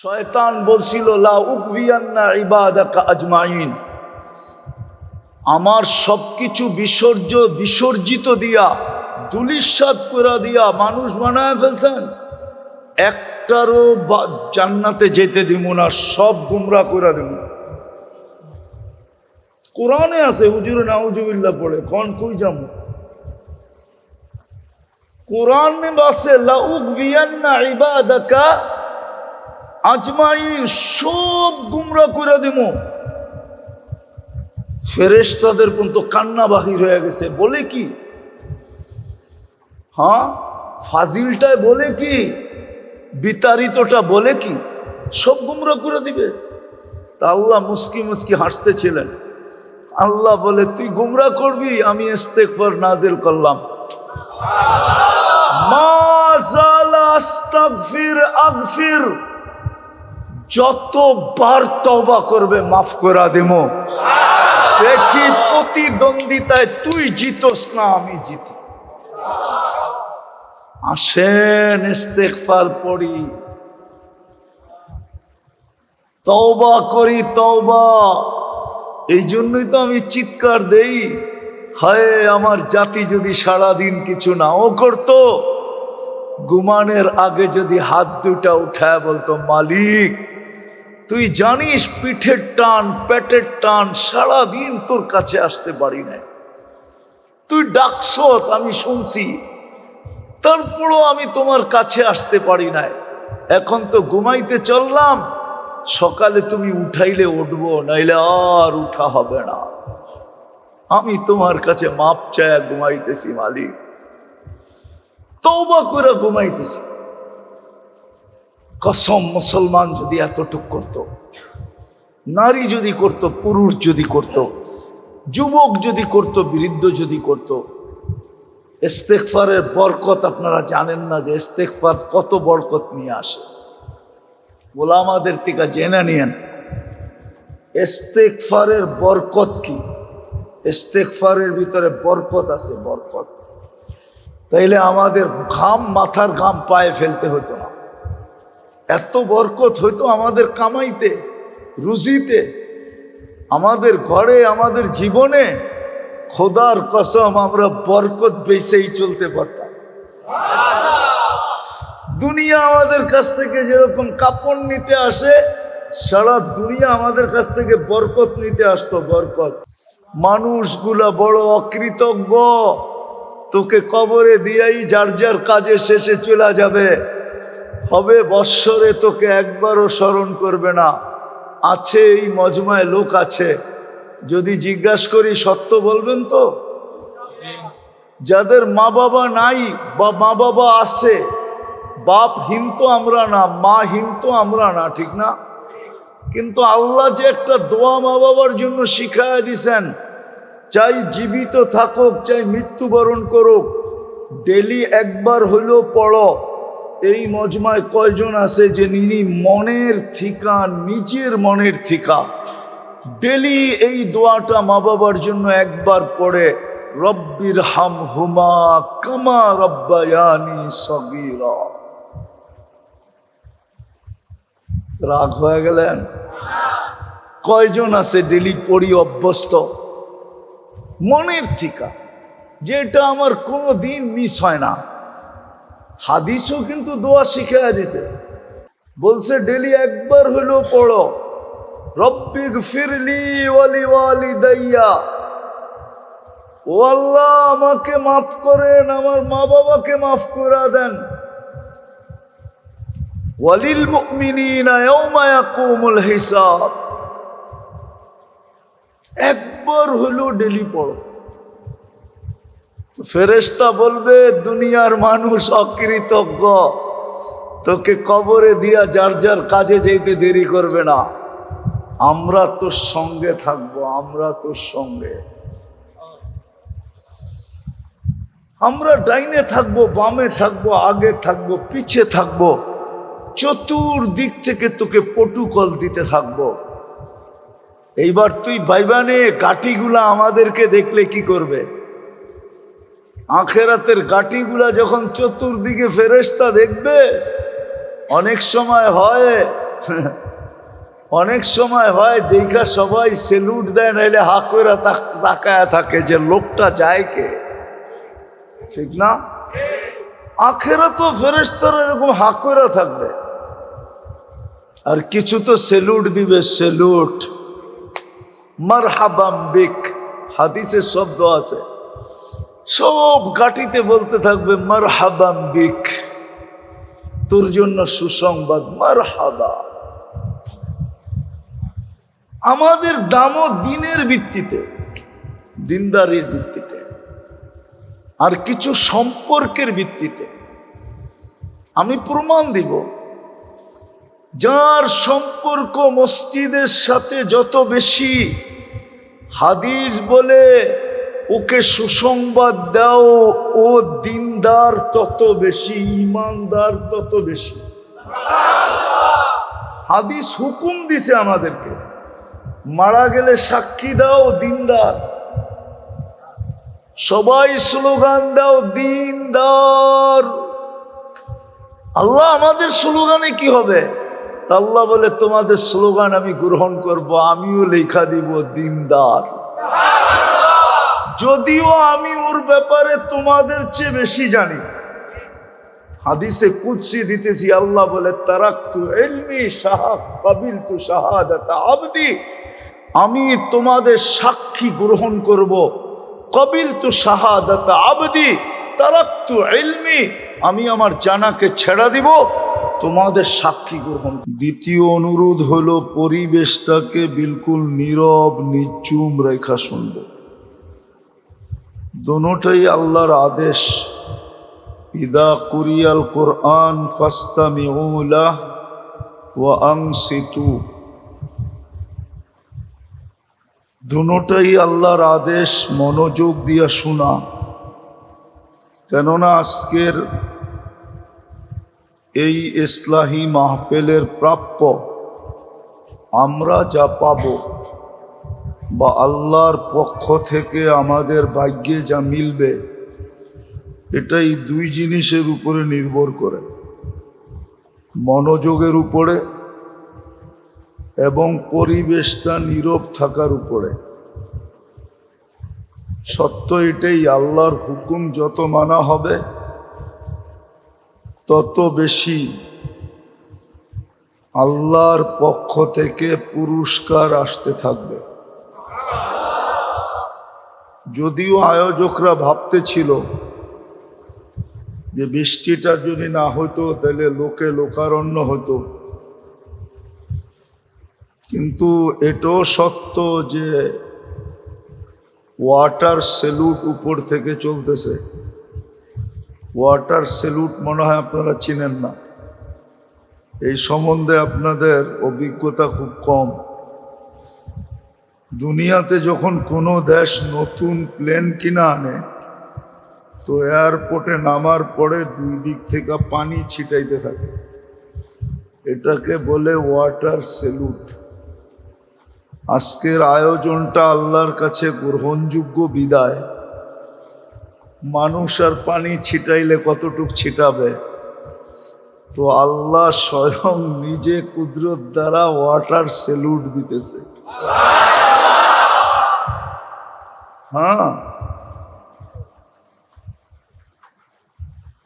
শয়তান বলছিল লা উকবিয়ান্না ইবাদাকা আজমাইন, আমার সবকিছু বিসর্জিত দিয়া দুলিশাত করে দিয়া মানুষ বানায় ফেলছেন, একটারও জান্নাতে যেতে দিব না, সব গুমরাহ করে দেব। কোরআনে আছে, হুজুর নাউজুবিল্লাহ পড়ে কোন কই যাব, কোরআনে আছে লা উকবিয়ান্না ইবাদাকা আজমাইন, সব গুমরাহ করে দিব। ফেরেশতাদের পর্যন্ত কান্না বাহির হয়ে গেছে। বলে কি? হ্যাঁ, ফাজিলটায় বলে কি, বিতাড়িতটা বলে কি, সব গুমরাহ করে দিবে। তা আল্লাহ মুস্কি মুস্কি হাসতেছিলেন। আল্লাহ বলে তুই গুমরাহ করবি, আমি ইস্তেগফার নাজিল করলাম। মা জালা আস্তাগফির আগফির, যতবার তওবা করবে মাফ করে দেব। দেখি প্রতিদ্বন্দ্বিতায় তুই জিতোস না আমি জিতি। আসেন ইস্তেগফার পড়ি, তওবা করি, তওবা। এই জন্যই তো আমি চিৎকার দেই, হায় আমার জাতি যদি সারাদিন কিছু নাও করতো, ঘুমানোর আগে যদি হাত দুটা উঠায় বলতো মালিক তুই জানিস পিঠের টান পেটের টান, সারাদিন তোর কাছে আসতে পারি না, তুই ডাকছ আমি শুনছি, তারপরও আমি তোমার কাছে আসতে পারি না। এখন তো ঘুমাইতে চললাম, সকালে তুমি উঠাইলে উঠবো, নাইলে আর উঠা হবে না। আমি তোমার কাছে মাপ চায়া ঘুমাইতেছি মালিক, তওবা করে ঘুমাইতেছি। কসম, মুসলমান যদি এতটুক করত, নারী যদি করত, পুরুষ যদি করত, যুবক যদি করত, বৃদ্ধ যদি করত, ইস্তেগফারের বরকত আপনারা জানেন না যে ইস্তেগফার কত বরকত নিয়ে আসে। ওলামাদের থেকে জেনে নিয়েন ইস্তেগফারের বরকত কি। ইস্তেগফারের ভিতরে বরকত আছে, বরকত। তাইলে আমাদের ঘাম, মাথার ঘাম পায়ে ফেলতে হতো না, এত বরকত হইতো আমাদের কামাইতে, রুজিতে, আমাদের ঘরে, আমাদের জীবনে। খোদার কসম আমরা বরকত বেচেই চলতে পারতাম। দুনিয়া আমাদের কাছ থেকে যেরকম কাপড় নিতে আসে, সারা দুনিয়া আমাদের কাছ থেকে বরকত নিতে আসতো, বরকত। মানুষগুলা বড় অকৃতজ্ঞ, তোকে কবরে দিয়াই যার যার কাজে শেষে চলে যাবে, হবে বৎসরে তোকে একবারও স্মরণ করবে না। আছে এই মজমায় লোক আছে, যদি জিজ্ঞাসা করি সত্য বলবেন তো? যাদের মা বাবা নাই বা মা বাবা আছে, বাপহীন তো আমরা না, মাহীন তো আমরা না, ঠিক না? কিন্তু আল্লাহ যে একটা দোয়া মা বাবার জন্য শিখায়া দিছেন, চাই জীবিত থাকুক চাই মৃত্যুবরণ করুক, ডেলি একবার হলেও পড়ো। এই মজমায় কয়জন আছে যে মনের থিকা, নিজের মনের থিকা ডেলি এই দোয়াটা মা বাবার জন্য একবার পড়ে, রব্বির হামহুমা কামা রব্বায়ানি সগীরা। রাগ হয়ে গেলেন? কয়জন আছে ডেলি পড়ি অভ্যস্ত মনের থিকা, যেটা আমার কোনো দিন মিস হয় না। হাদিসও কিন্তু দোয়া শিখাইয়া দিছে, বলছে ডেলি একবার হলেও পড়ো, রব্বিগফিরলি ওয়ালি ওয়ালিদাইয়া, ও আল্লাহ আমাকে মাফ করেন, আমার মা বাবাকে মাফ করে দেন, ওয়ালিল মুমিনিনা ইয়াওমা ইয়াকুমুল হিসাব। একবার হলেও ডেলি পড়ো। ফেরেশতা বলবে দুনিয়ার মানুষ অকৃতজ্ঞ, তোকে কবরে দিয়া যার যার কাজে যেতে দেরি করবে না, আমরা তোর সঙ্গে থাকবো, আমরা তোর সঙ্গে। আমরা ডাইনে থাকবো, বামে থাকবো, আগে থাকবো, পিছে থাকবো, চতুর্দিক থেকে তোকে প্রটোকল দিতে থাকবো। এইবার তুই ভাইবানে গাটিগুলা আমাদেরকে দেখলে কি করবে? আখেরাতের গাটিগুলা যখন চতুর্দিকে ফেরেশতা দেখবে, অনেক সময় হয় অনেক সময় হয় দেখা সবাই সেলুট দেয়, নাইলে হা কইরা তাকায় থাকে যে লোকটা যায় কে, ঠিক না? আখেরাতেও ফেরেশতারা এরকম হা কইরা থাকবে, আর কিছু তো সেলুট দিবে, সেলুট, মারহাবাম বিক। হাদিসে শব্দ আছে, সব গাটিতে বলতে থাকবে মারহাবাম বিক, তোর জন্য সুসংবাদ, মারহাবা। আমাদের দামও দিনের ভিত্তিতে, দিনদারির ভিত্তিতে, আর কিছু সম্পর্কের ভিত্তিতে। আমি প্রমাণ দিব, যার সম্পর্ক মসজিদের সাথে যত বেশি, হাদিস বলে ওকে সুসংবাদ দাও, ও দিনদার তত বেশি, ইমানদার তত বেশি। হাদিস হুকুম দিছে আমাদেরকে, মারা গেলে সাক্ষী দাও, দিনদার। সবাই স্লোগান দাও, দিনদার। আল্লাহ আমাদের স্লোগানে কি হবে? আল্লাহ বলে তোমাদের স্লোগান আমি গ্রহণ করব, আমিও লেখা দিব দিনদার, যদিও আমি ওর ব্যাপারে তোমাদের চেয়ে বেশি জানি। হাদিসে কুদসি দিতেছি, আল্লাহ বলে তারাকতু ইলমি কাবিলতু শাহাদাত আবদি, আমি তোমাদের সাক্ষী গ্রহণ করব, কাবিলতু শাহাদাত আবদি তারাকতু ইলমি, আমি আমার জানাকে ছেড়ে দিব, তোমাদের সাক্ষী গ্রহণ। দ্বিতীয় অনুরোধ হলো পরিবেশটাকে বিলকুল নীরব নিচুম রেখা শুনবে। দোনোটাই আল্লাহর আদেশ। ইদা কুরিয়াল কোরআন ফাস্তামিউ লাহ ওয়া আনসিতু, দোনোটাই আল্লাহর আদেশ, মনোযোগ দিয়া শোনা। কেননা আজকের এই ইসলাহি মাহফিলের প্রাপ্য আমরা যা পাব, বা আল্লাহর পক্ষ থেকে আমাদের ভাগ্যে যা মিলবে, এটাই দুই জিনিসের উপরে নির্ভর করে, মনোযোগের উপরে এবং পরিবেশটা নীরব থাকার উপরে। সত্য এটাই, আল্লাহর হুকুম যত মানা হবে তত বেশি আল্লাহর পক্ষ থেকে পুরস্কার আসতে থাকবে। যদিও আয়োজকরা ভাবতেছিল যে বৃষ্টিটা যদি না হতো তাহলে লোকে লোকারণ্য হতো, কিন্তু এটাও সত্য যে ওয়াটার স্যালুট উপর থেকে চলতেছে। ওয়াটার স্যালুট মনে হয় আপনারা চিনেন না, এই সম্বন্ধে আপনাদের অভিজ্ঞতা খুব কম। দুনিয়াতে যখন কোনো দেশ নতুন প্লেন কিনা আনে, তো এয়ারপোর্টে নামার পরে দুই দিক থেকে পানি ছিটাইতে থাকে, এটাকে বলে ওয়াটার স্যালুট। আজকের আয়োজনটা আল্লাহর কাছে গ্রহণযোগ্য বিদায়। মানুষ আর পানি ছিটাইলে কতটুক ছিটাবে, তো আল্লাহ স্বয়ং নিজে কুদরত দ্বারা ওয়াটার স্যালুট দিতেছে। হ্যাঁ,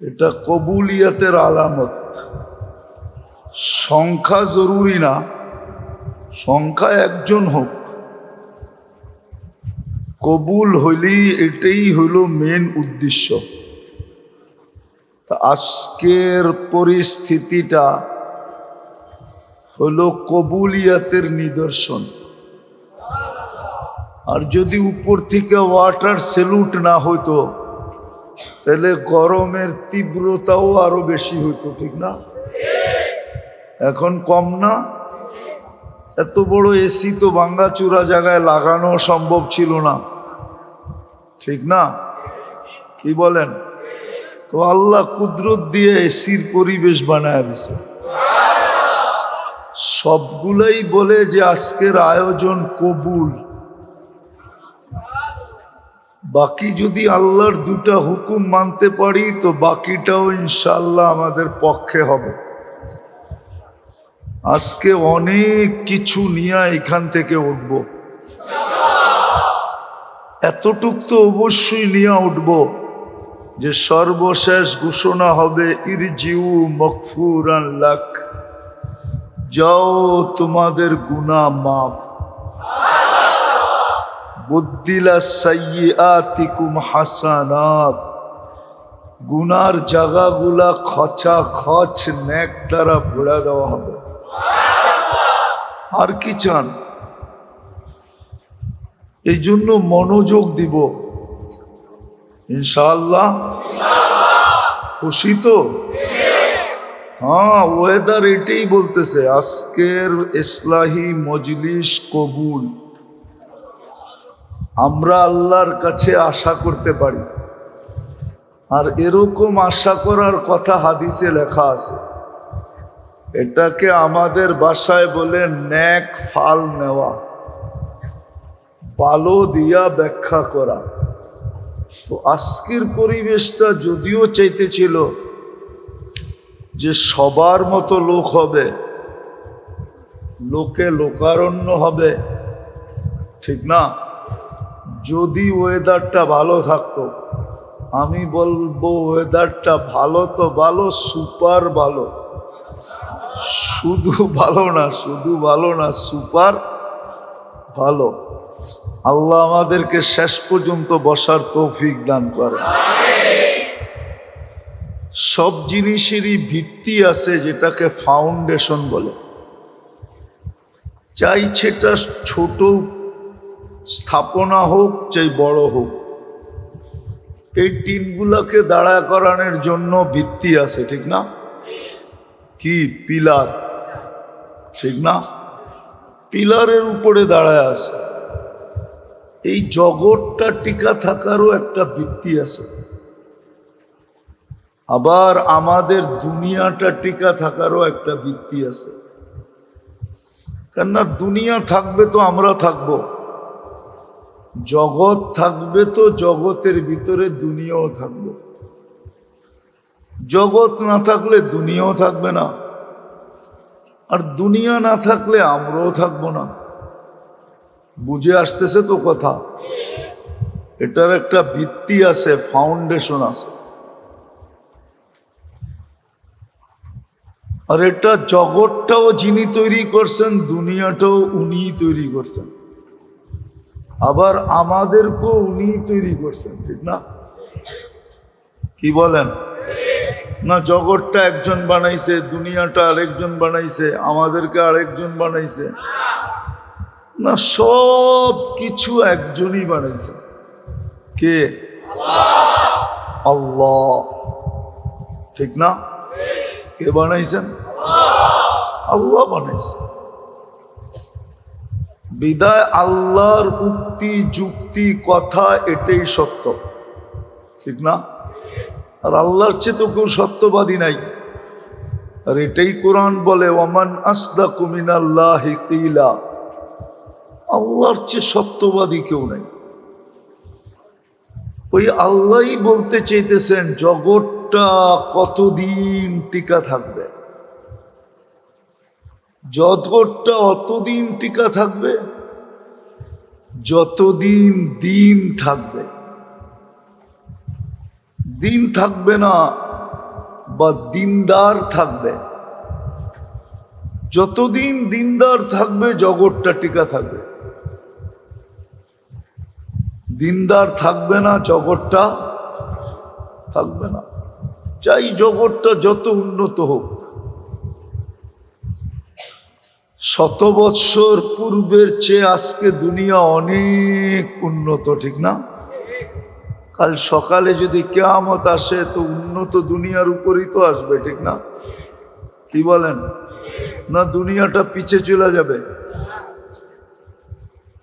এটা কবুলিয়াতের আলামত। সংখ্যা জরুরি না, সংখ্যা একজন হোক, কবুল হইলেই এটাই হলো মেন উদ্দেশ্য। আজকের পরিস্থিতিটা হলো কবুলিয়াতের নিদর্শন। আর যদি উপর থেকে ওয়াটার স্যালুট না হইতো তাহলে গরমের তীব্রতাও আরো বেশি হইতো, ঠিক না? এখন কম না? এত বড় এসি তো ভাঙ্গাচুরা জায়গায় লাগানো সম্ভব ছিল না, ঠিক না? কি বলেন? তো আল্লাহ কুদরত দিয়ে এসির পরিবেশ বানায় দিছে। সবগুলাই বলে যে আজকের আয়োজন কবুল। বাকি যদি আল্লাহর দুটা হুকুম মানতে পারি তো বাকিটাও ইনশাআল্লাহ আমাদের পক্ষে হবে। আজকে অনেক কিছু নিয়ে এখান থেকে উঠব, এতটুক তো অবশ্যই নিয়ে উঠব যে সর্বশেষ ঘোষণা হবে ইরজিউ মগফুরান লাক, যাও তোমাদের গুনাহ মাফ। বুদ্দিলা সাইয়্যাতিকুম হাসানাত, গুনার জায়গাগুলা খচা খচ নেক দ্বারা ভরে দেওয়া হবে। আর কি চান? এই জন্য মনোযোগ দিব ইনশাআল্লাহ। খুশি তো? হ্যাঁ, ওয়েদার এটাই বলতেছে আজকের ইসলাহি মজলিস কবুল। আমরা আল্লাহর কাছে আশা করতে পারি, আর এরকম আশা করার কথা হাদিসে লেখা আছে। এটাকে আমাদের ভাষায় বলে নেক ফাল নেওয়া, ভালো দিয়া ব্যাখ্যা করা। তো আজকের পরিবেশটা যদিও চাইতেছিল যে সবার মতো লোক হবে, লোকে লোকারণ্য হবে, ঠিক না? যদি ওয়েদারটা ভালো থাকতো, আমি বলবো ওয়েদারটা ভালো তো ভালো, সুপার ভালো। শুধু ভালো না, শুধু ভালো না, সুপার ভালো। আল্লাহ আমাদেরকে শেষ পর্যন্ত বসার তৌফিক দান করে। সব জিনিসেরই ভিত্তি আছে, যেটাকে ফাউন্ডেশন বলে। চাই সেটা ছোট স্থাপনা হোক, চাই বড় হোক, এই টিনগুলাকে দাঁড়া করানোর জন্য ভিত্তি আছে, ঠিক না? কি পিলার, ঠিক না? পিলারের উপরে দাঁড়ায় আছে। এই জগৎটা টিকা থাকারও একটা ভিত্তি আছে। আবার আমাদের দুনিয়াটা টিকা থাকারও একটা ভিত্তি আছে। কেননা দুনিয়া থাকবে তো আমরা থাকবো, জগৎ থাকবে তো জগতের ভিতরে দুনিয়াও থাকবে। জগৎ না থাকলে দুনিয়াও থাকবে না, আর দুনিয়া না থাকলে আমরাও থাকবো না। বুঝে আসতেছে তো কথা? এটার একটা ভিত্তি আছে, ফাউন্ডেশন আছে। আর এটা জগৎটাও যিনি তৈরি করছেন, দুনিয়াটাও উনিই তৈরি করছেন। আবার আমাদেরকেও উনিই তৈরি করছেন, ঠিক না? কি বলেন? না, জগৎটা একজন বানাইছে, দুনিয়াটা আরেকজন বানাইছে, আমাদেরকে আরেকজন বানাইছে না, সব কিছু একজনই বানাইছে। কে? আল্লাহ, ঠিক না? কে বানাইছেন? আল্লাহ বানাইছেন। বিদায় আল্লাহর উক্তি যুক্তি কথা এটাই সত্য, ঠিক না? আর আল্লাহর চেয়ে তো কেউ সত্যবাদী নাই। আর এটাই কোরআন বলে ওয়ামান আসদাকু মিনাল্লাহি কিলা, আল্লাহর চেয়ে সত্যবাদী কেউ নাই। ওই আল্লাহই বলতে চাইতেছেন জগৎটা কতদিন টিকা থাকবে। জগৎটা অতদিন টিকা থাকবে যতদিন দিন থাকবে। দিন থাকবে না বা দিনদার থাকবে, যতদিন দিনদার থাকবে জগৎটা টিকা থাকবে। দিনদার থাকবে না, জগৎটা থাকবে না। চাই জগৎটা যত উন্নত হোক। 100 বৎসর পূর্বের চেয়ে আজকে দুনিয়া অনেক উন্নত, ঠিক না? কাল সকালে যদি কিয়ামত আসে তো উন্নত দুনিয়ার উপরই তো আসবে, ঠিক না? কি বলেন? না দুনিয়াটা পিছে চলে যাবে?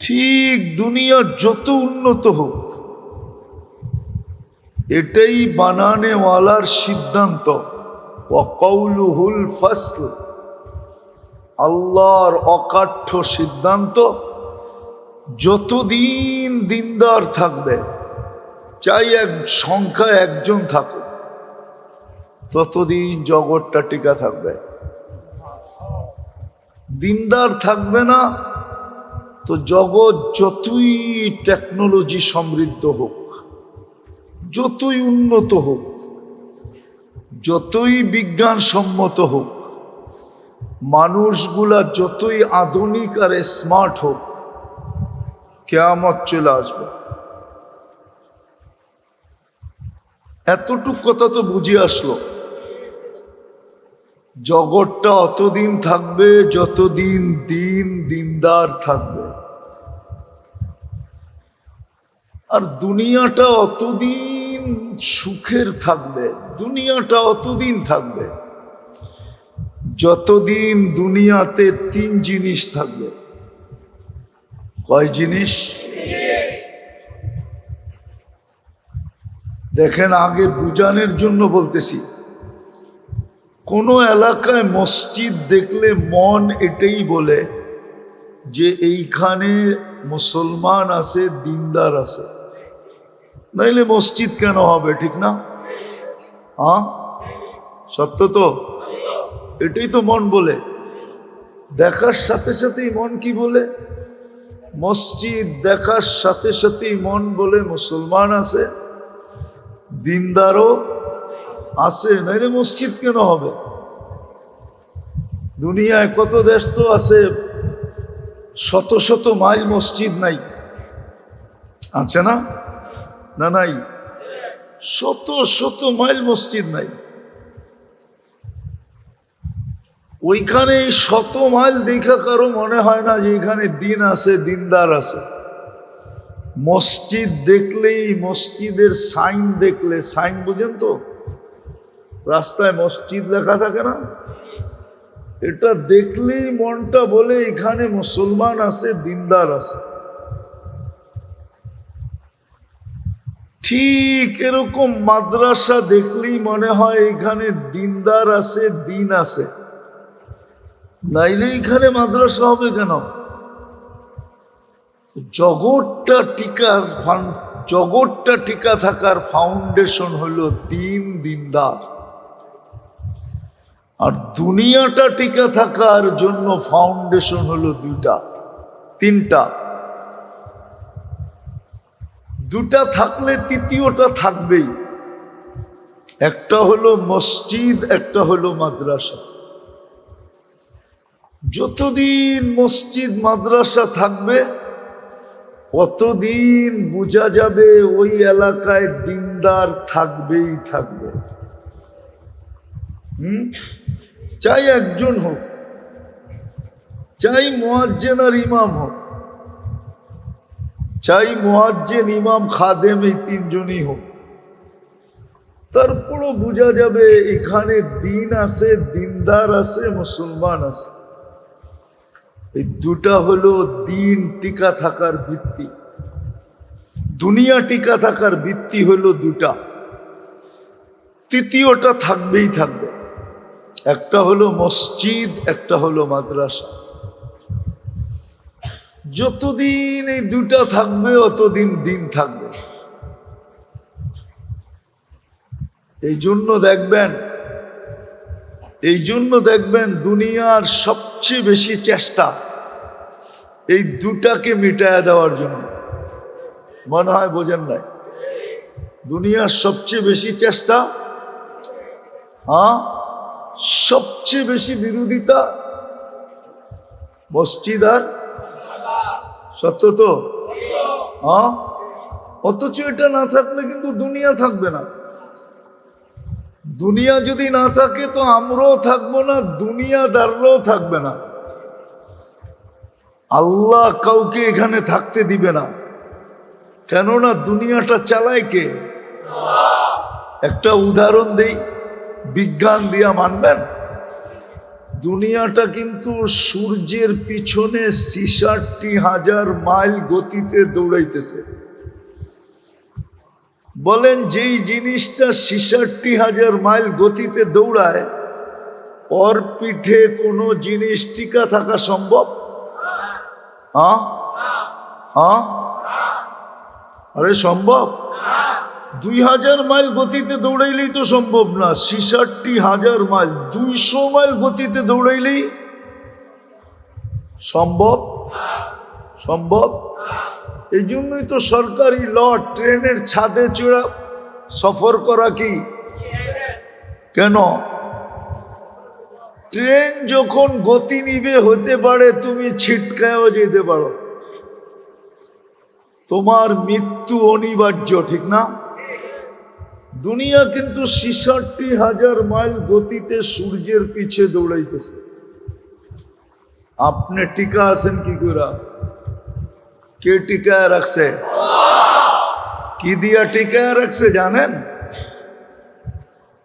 ঠিক দুনিয়া যত উন্নত হোক, এটাই বানানেওয়ালার সিদ্ধান্ত। ওয়া কওলুহুল ফাসল, আল্লাহর অকাঠ্য সিদ্ধান্ত। যতদিন দিনদার থাকবে, চাই এক সংখ্যা একজন থাকুক, ততদিন জগৎটা টিকা থাকবে। দিনদার থাকবে না তো জগৎ যতই টেকনোলজি সমৃদ্ধ হোক, যতই উন্নত হোক, যতই বিজ্ঞান সম্মত হোক, মানুষগুলা যতই আধুনিক আর স্মার্ট হোক, কিয়ামত চলে আসবে। এতটুক কথা তো বুঝে আসলো। জগৎটা অতদিন থাকবে যতদিন দিনদার থাকবে, আর দুনিয়াটা অতদিন সুখের থাকবে, দুনিয়াটা অতদিন থাকবে যতদিন দুনিয়াতে 3 জিনিস থাকবে। কয় জিনিস? দেখেন, আগে বুঝানোর জন্য বলতেছি, কোন এলাকায় মসজিদ দেখলে মন এটাই বলে যে এইখানে মুসলমান আছে, দিনদার আছে, নাইলে মসজিদ কেন হবে? ঠিক না? হ্যাঁ, সত্য তো? এটাই তো মন বলে। দেখার সাথে সাথেই মন কি বলে? মসজিদ দেখার সাথে সাথেই মন বলে মুসলমান আছে, দিনদারও আছে, নাইলে মসজিদ কেন হবে? দুনিয়ায় কত দেশ তো আছে, শত শত মাইল মসজিদ নাই, আছে না? না নাই? শত শত মাইল মসজিদ নাই। ওইখানে শত মাইল দেখা কারো মনে হয় না যে এখানে দিন আছে, দিনদার আছে। মসজিদ দেখলেই, মসজিদের সাইন দেখলে, সাইন বুঝেন তো, রাস্তায় মসজিদ লেখা থাকে না, এটা দেখলেই মনটা বলে এখানে মুসলমান আছে, দিনদার আছে। ঠিক এরকম মাদ্রাসা দেখলেই মনে হয় এখানে দিনদার আছে, দিন আছে, নাইলে এখানে মাদ্রাসা হবে কেন? জগৎটা টিকা থাকার ফাউন্ডেশন হলো দিনদার, আর দুনিয়াটা টিকা থাকার জন্য ফাউন্ডেশন হলো 3টা। 2টা থাকলে 3য়টা থাকবেই। একটা হলো মসজিদ, একটা হলো মাদ্রাসা। যতদিন মসজিদ মাদ্রাসা থাকবে কতদিন বোঝা যাবে ওই এলাকায় দিনদার থাকবেই থাকবে। চাই একজন হোক, চাই মুয়াজ্জিন আর ইমাম হোক, চাই মুয়াজ্জিন, ইমাম, খাদেম, এই 3 জনই হোক, তারপরও বোঝা যাবে এখানে দিন আছে, দিনদার আছে, মুসলমান আছে। এই 2টা হলো দিন টিকা থাকার ভিত্তি। দুনিয়া টিকা থাকার ভিত্তি হলো 2টা, 3য়টা থাকবেই থাকবে। একটা হলো মসজিদ, একটা হলো মাদ্রাসা। যতদিন এই 2টা থাকবে অতদিন দিন থাকবে। এই জন্য দেখবেন দুনিয়ার সবচেয়ে বেশি চেষ্টা এই 2টাকে মিটায়া দেওয়ার জন্য। মনে হয় বোঝেন নাই? দুনিয়ার সবচেয়ে বেশি চেষ্টা, সবচেয়ে বেশি বিরোধিতা মসজিদ আর, সত্য তো? অথচ এটা না থাকলে কিন্তু দুনিয়া থাকবে না। দুনিয়া যদি না থাকে তো আমরাও থাকবো না, দুনিয়াদাররাও থাকবে না। আল্লাহ কাউকে এখানে থাকতে দিবে না, কেননা দুনিয়াটা চালায় কে? একটা উদাহরণ দেই, বিজ্ঞান দিয়া মানবেন? দুনিয়াটা কিন্তু সূর্যের পিছনে 66,000 মাইল গতিতে দৌড়াইতেছে। বলেন, যেই জিনিসটা 66,000 মাইল গতিতে দৌড়ায়, ওর পিঠে কোনো জিনিস টিকা থাকা সম্ভব? আরে সম্ভব? 2000 মাইল গতিতে দৌড়াইলেই তো সম্ভব না। 66,000 মাইল, 200 মাইল গতিতে দৌড়াইলেই সম্ভব? সম্ভব? এই জন্যই তো সরকারি ল, ট্রেনের ছাদে চড়া সফর করা কি? কেন? ট্রেন যখন গতি নিবে হতে পারে তুমি ছিটকায়ও যেতে পারো, তোমার মৃত্যু অনিবার্য, ঠিক না? দুনিয়া কিন্তু ৬৬,০০০ মাইল গতিতে সূর্যের পিছে দৌড়াইতেছে। আপনি টিকা আছেন কি করে? কে টিকায় রাখছে? কি দিয়া টিকায় রাখছে জানেন?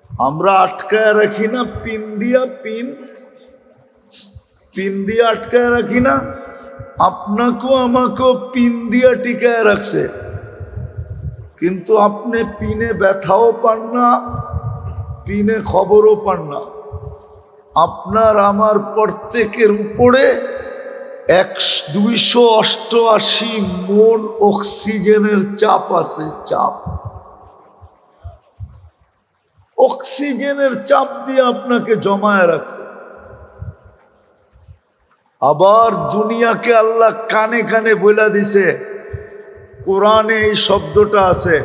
আমরা আটকায় রাখি না পিন দিয়া, পিন দিয়া আটকায় রাখি না? আপনাকেও আমাকেও পিন দিয়া টিকায় রাখছে, কিন্তু আপনি পিনে ব্যথাও পান না, পিনে খবরও পান না। আপনার আমার প্রত্যেকের উপরে ২৮৮ মন অক্সিজেনের চাপ আছে। চাপ, অক্সিজেনের চাপ দিয়ে আপনাকে জমায় রাখছে। আবার দুনিয়াকে আল্লাহ কানে কানে বলে দিছে, কোরআনে এই শব্দটা আছে,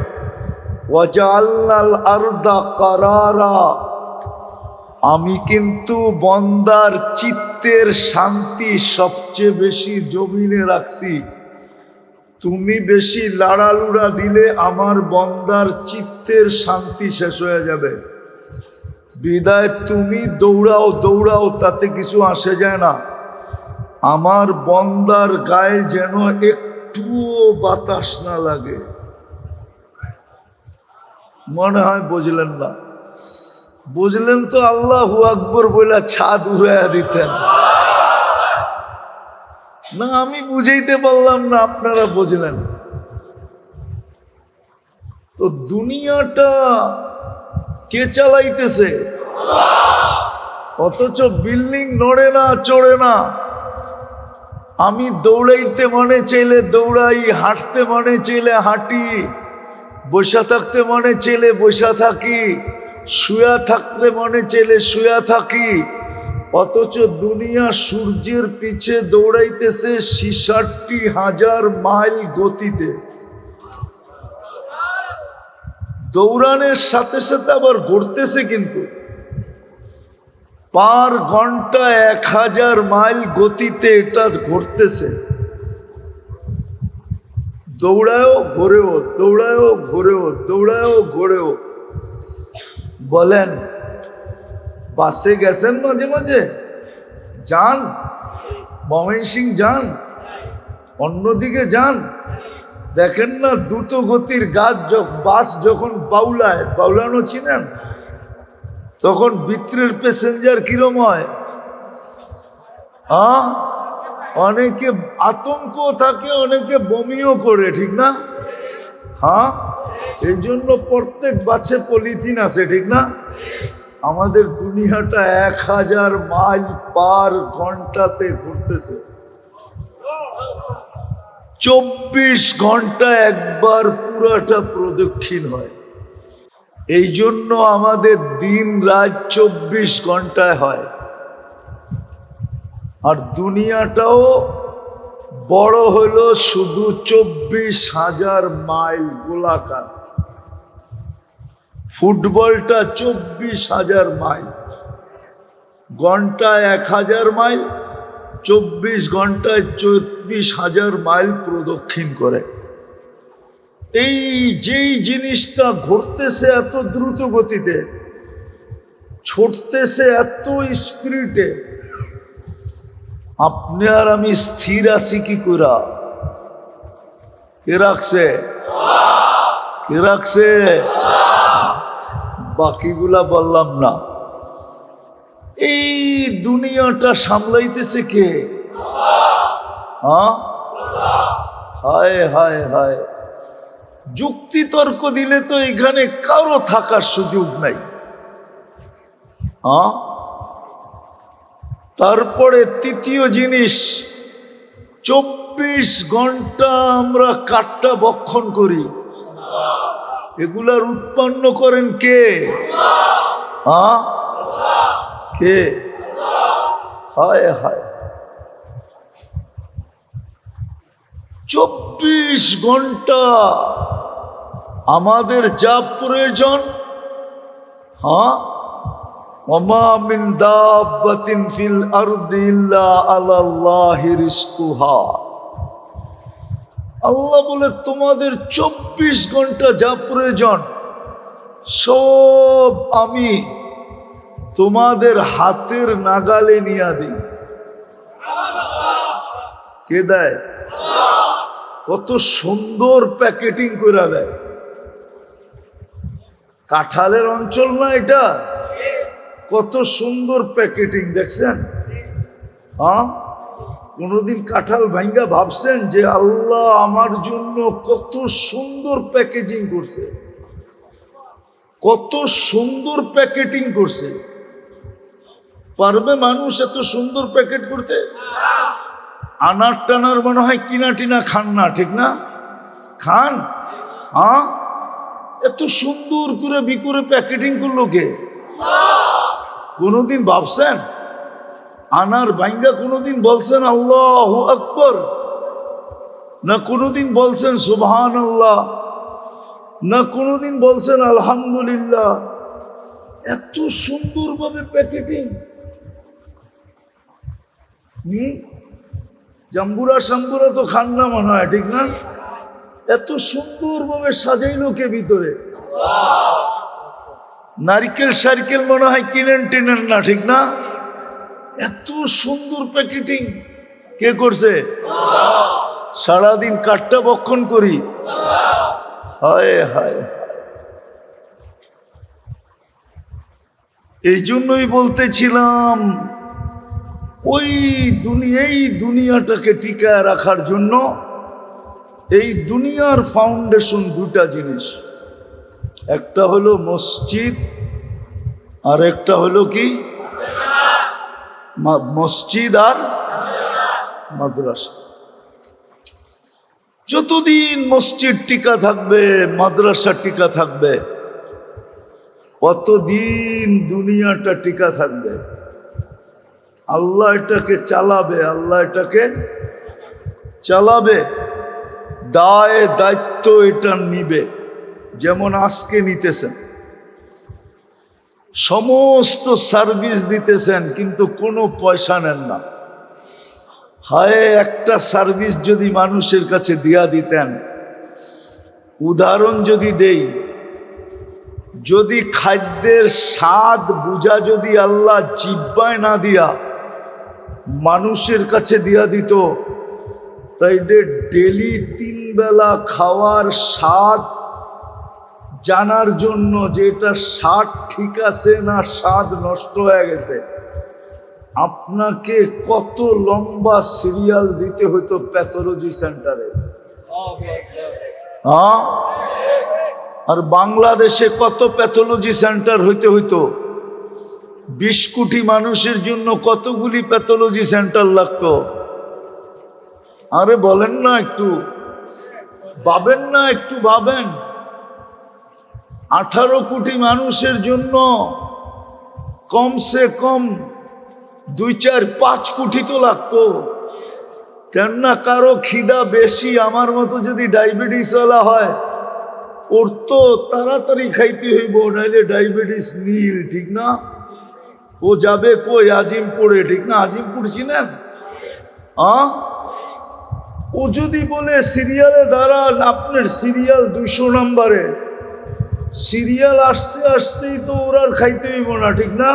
ওয়াজআলনাল আরদা কারারা, আমি কিন্তু বন্দার চিত্তের শান্তি সবচেয়ে বেশি জমিনে রাখছি। তুমি বেশি লাড়ালুড়া দিলে আমার বন্দার চিত্তের শান্তি শেষ হয়ে যাবে। বিদায় তুমি দৌড়াও দৌড়াও, তাতে কিছু আসে যায় না। আমার বন্দার গায়ে যেন একটুও বাতাস না লাগে। মনে হয় বুঝলেন না? বুঝলেন তো আল্লাহু আকবার বলে ছাদ উড়াইয়া দিতেন না। আমি বুঝাইতে পারলাম না, আপনারা বুঝলেন। তো দুনিয়াটা কে চালাইতেছে? অথচ বিল্ডিং নড়ে না, চড়ে না। আমি দৌড়াইতে মনে চাইলে দৌড়াই, হাঁটতে মনে চাইলে হাঁটি, বসা থাকতে মনে চাইলে বসা থাকি, শুয়া থাকতে মনে চাইলে শুয়া থাকি। অথচ দুনিয়া সূর্যের পিছে দৌড়াইতেছে ৬৬,০০০ মাইল গতিতে। দৌড়ানোর সাথে সাথে আবার ঘুরতেছে, কিন্তু পার ঘন্টা ১০০০ মাইল গতিতে এটা ঘুরতেছে। দৌড়ায়ও ঘোরেও, দৌড়ায়ও ঘোরেও, দৌড়ায়ও ঘোরেও। বলেন, বাসে গেছেন মাঝে মাঝে? যান, ময়মনসিংহ যান, অন্যদিকে যান, দেখেন না দ্রুত গতির বাস যখন বাউলায়, বাউলানো চিনেন, তখন ভিতরের প্যাসেঞ্জার কিরম হয়? অনেকে আতঙ্ক থাকে, অনেকে বমিও করে, ঠিক না? হ্যাঁ, এই জন্য প্রত্যেক বাসে পলিথিন আছে, ঠিক না? আমাদের দুনিয়াটা ১০০০ মাইল পার ঘন্টাতে ঘুরতেছে। ২৪ ঘন্টা একবার পুরাটা প্রদক্ষিণ হয়। এই জন্য আমাদের দিন রাত ২৪ ঘন্টায় হয়। আর দুনিয়াটাও বড় হলো শুধু ২৪,০০০ মাইল গোলাকার। ফুটবলটা ২৪,০০০ মাইল, ঘন্টায় ১০০০ মাইল, ২৪ ঘন্টায় ২৪,০০০ মাইল প্রদক্ষিণ করে। এই যেই জিনিসটা ঘুরতেছে এত দ্রুত গতিতে, ছুটতেছে এত স্পিডে, আপনি আর আমি স্থির আছি কি করে? কে রাখছে? কে রাখছে? বাকিগুলা বললাম না। এই দুনিয়াটা সামলাইতেছে কে? হায় হায় হায়, যুক্তি তর্ক দিলে তো এখানে কারো থাকার সুযোগ নাই। তারপরে তৃতীয় জিনিস, ২৪ ঘন্টা আমরা কাঠটা বক্ষণ করি। এগুলার উৎপন্ন করেন কে? কে? হায় হায়। 24 ঘন্টা আমাদের যা প্রয়োজন, হ্যাঁ, ওমা মিন দাব্বাতিন ফিল আরদি ইল্লা আলাল্লাহি রিজকুহা। আল্লাহ বলে তোমাদের 24 ঘন্টা যা প্রয়োজন সব আমি তোমাদের হাতের নাগালে নিয়ে দিই। কে দেয়? কত সুন্দর প্যাকেটিং করে দেয়। কাঁঠালের অঞ্চল না এটা? কত সুন্দর প্যাকেটিং দেখছেন? হ্যাঁ, কোনদিন কাঁঠাল ভাঙ্গা ভাবছেন যে আল্লাহ আমার জন্য কত সুন্দর প্যাকেজিং করছে, কত সুন্দর প্যাকেটিং করছে? পারবে মানুষ এত সুন্দর প্যাকেট করতে? আনার টানার মনে হয় কিনা টিনা খান না, ঠিক না? খান? হ্যাঁ, এত সুন্দর করে বিকুরে প্যাকেটিং করলো কে? কোনদিন ভাবছেন? আনার বাইঙ্গা কোনদিন বলছেন আল্লাহু আকবার? না কোনদিন বলছেন সুবহানাল্লাহ? না কোনদিন বলছেন আলহামদুলিল্লাহ? এত সুন্দরভাবে প্যাকেটিং। জাম্বুরা সাম্বুরা তো খান না মনে হয়, ঠিক না? এত সুন্দরভাবে সাজাইলো কে ভিতরে? নারকেল সার্কেল মনে হয় কিনেন টিনেন না, ঠিক না? এত সুন্দর প্যাকেটিং কে করছে? সারাদিন কাঠটা বক্ষণ করি। হায় হায়, এই জন্যই বলতেছিলাম ওই দুনিয়াটাকে টিকায় রাখার জন্য এই দুনিয়ার ফাউন্ডেশন দুটা জিনিস, একটা হলো মসজিদ আর একটা হলো কি? মসজিদ আর মাদ্রাসা। যতদিন মসজিদ টিকা থাকবে, মাদ্রাসা টিকা থাকবে, কতদিন দুনিয়াটা টিকা থাকবে। আল্লাহ এটাকে চালাবে, আল্লাহ এটাকে চালাবে, দায় দায়িত্ব এটা নিবে। যেমন আজকে নিতেছেন, সমস্ত সার্ভিস দিতেছেন কিন্তু কোনো পয়সা নেন না। হায়, একটা সার্ভিস যদি মানুষের কাছে দিয়া দিতেন। উদাহরণ যদি দেই, যদি খাদ্যের স্বাদ বুঝা যদি আল্লাহ জিহ্বায় না দিয়া মানুষের কাছে দিয়া দিত, তাই ডেলি 3 বেলা খাওয়ার স্বাদ জানার জন্য যে এটা স্বাদ ঠিক আছে না স্বাদ নষ্ট হয়ে গেছে, আপনাকে কত লম্বা সিরিয়াল দিতে হতো প্যাথোলজি সেন্টারে। হ্যাঁ, আর বাংলাদেশে কত প্যাথোলজি সেন্টার হইতে হইতো? 20 কোটি মানুষের জন্য কতগুলি প্যাথোলজি সেন্টার লাগতো? আরে বলেন না, একটু ভাবেন না, একটু ভাবেন। 18 কোটি মানুষের জন্য কমসে কম 2, 4, 5 কোটি তো লাগতো। কেননা কারো খিদা বেশি, আমার মতো যদি ডায়াবেটিস ওয়ালা হয়, ওর তো তাড়াতাড়ি খাইতে হইব, নাইলে ডায়াবেটিস নীল, ঠিক না? ও যাবে কই? আজিমপুরে, ঠিক না? আজিমপুর চিনেন? ও যদি বলে সিরিয়ালে দাঁড়ান, আপনার সিরিয়াল 200 নম্বরে, সিরিয়াল আসতে আসতেই তো ওর আর খাইতে হইব না, ঠিক না?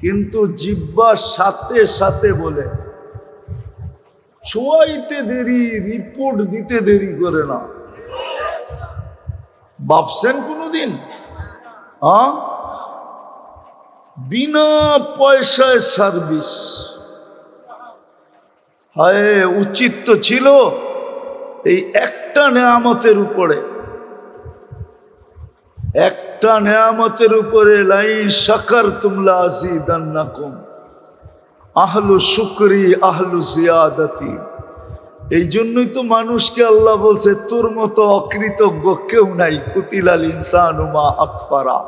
কিন্তু জিহ্বার সাথে সাথে বলে ছোঁয়াইতে দেরি, রিপোর্ট দিতে দেরি করে না। ভাবছেন কোনদিন? বিনা পয়সায় সার্ভিস। হায়, উচিত তো ছিল এই একটা নেয়ামতের উপরে, একটা নেয়ামতের উপরে লাইন শাকারতুম লাযিদান্নাকুম, আহলু শুকরি আহলু জিয়াদাতি। এই জন্যই তো মানুষকে আল্লাহ বলছে তোর মতো অকৃতজ্ঞ কেউ নাই। কুতিলাল ইনসানু মা আকফারা।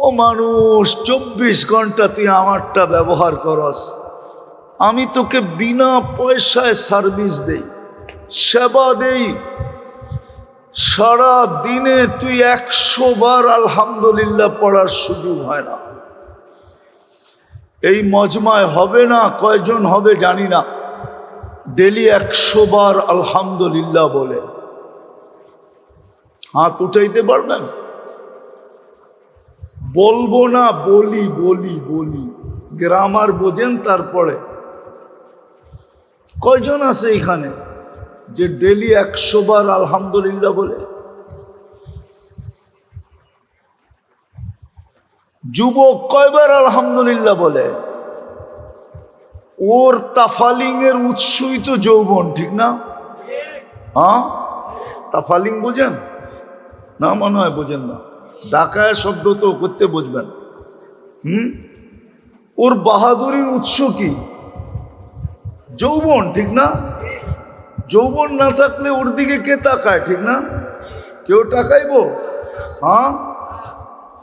ও মানুষ, 24 ঘন্টা তুই আমারটা ব্যবহার করস, আমি তোকে বিনা পয়সায় সার্ভিস দেই, সেবা দেই, সারা দিনে তুই 100 বার আলহামদুলিল্লাহ পড়ার সুযোগ হয় না। এই মজমায় হবে না, কয়জন হবে জানি না, ডেলি 100 বার আলহামদুলিল্লাহ বলে। হাত উঠাইতে পারবেন? বলবো না, বলি বলি বলি, গ্রামার বোঝেন। তারপরে কয়জন আছে এখানে যে ডেলি 100 বার আলহামদুলিল্লাহ বলে? যুবক কয়বার আলহামদুলিল্লাহ বলে? ওর তাফালিং এর উৎসই তো যৌবন, ঠিক না? হ্যাঁ, তাফালিং বোঝেন না? মনে হয় বোঝেন না। ঢাকায় শব্দ তো করতে বুঝবেন। ওর বাহাদুরির উৎস কি? যৌবন, ঠিক না? যৌবন না থাকলে ওর দিকে কে তাকায়, ঠিক না? কেউ তাকাইবো? হ্যাঁ,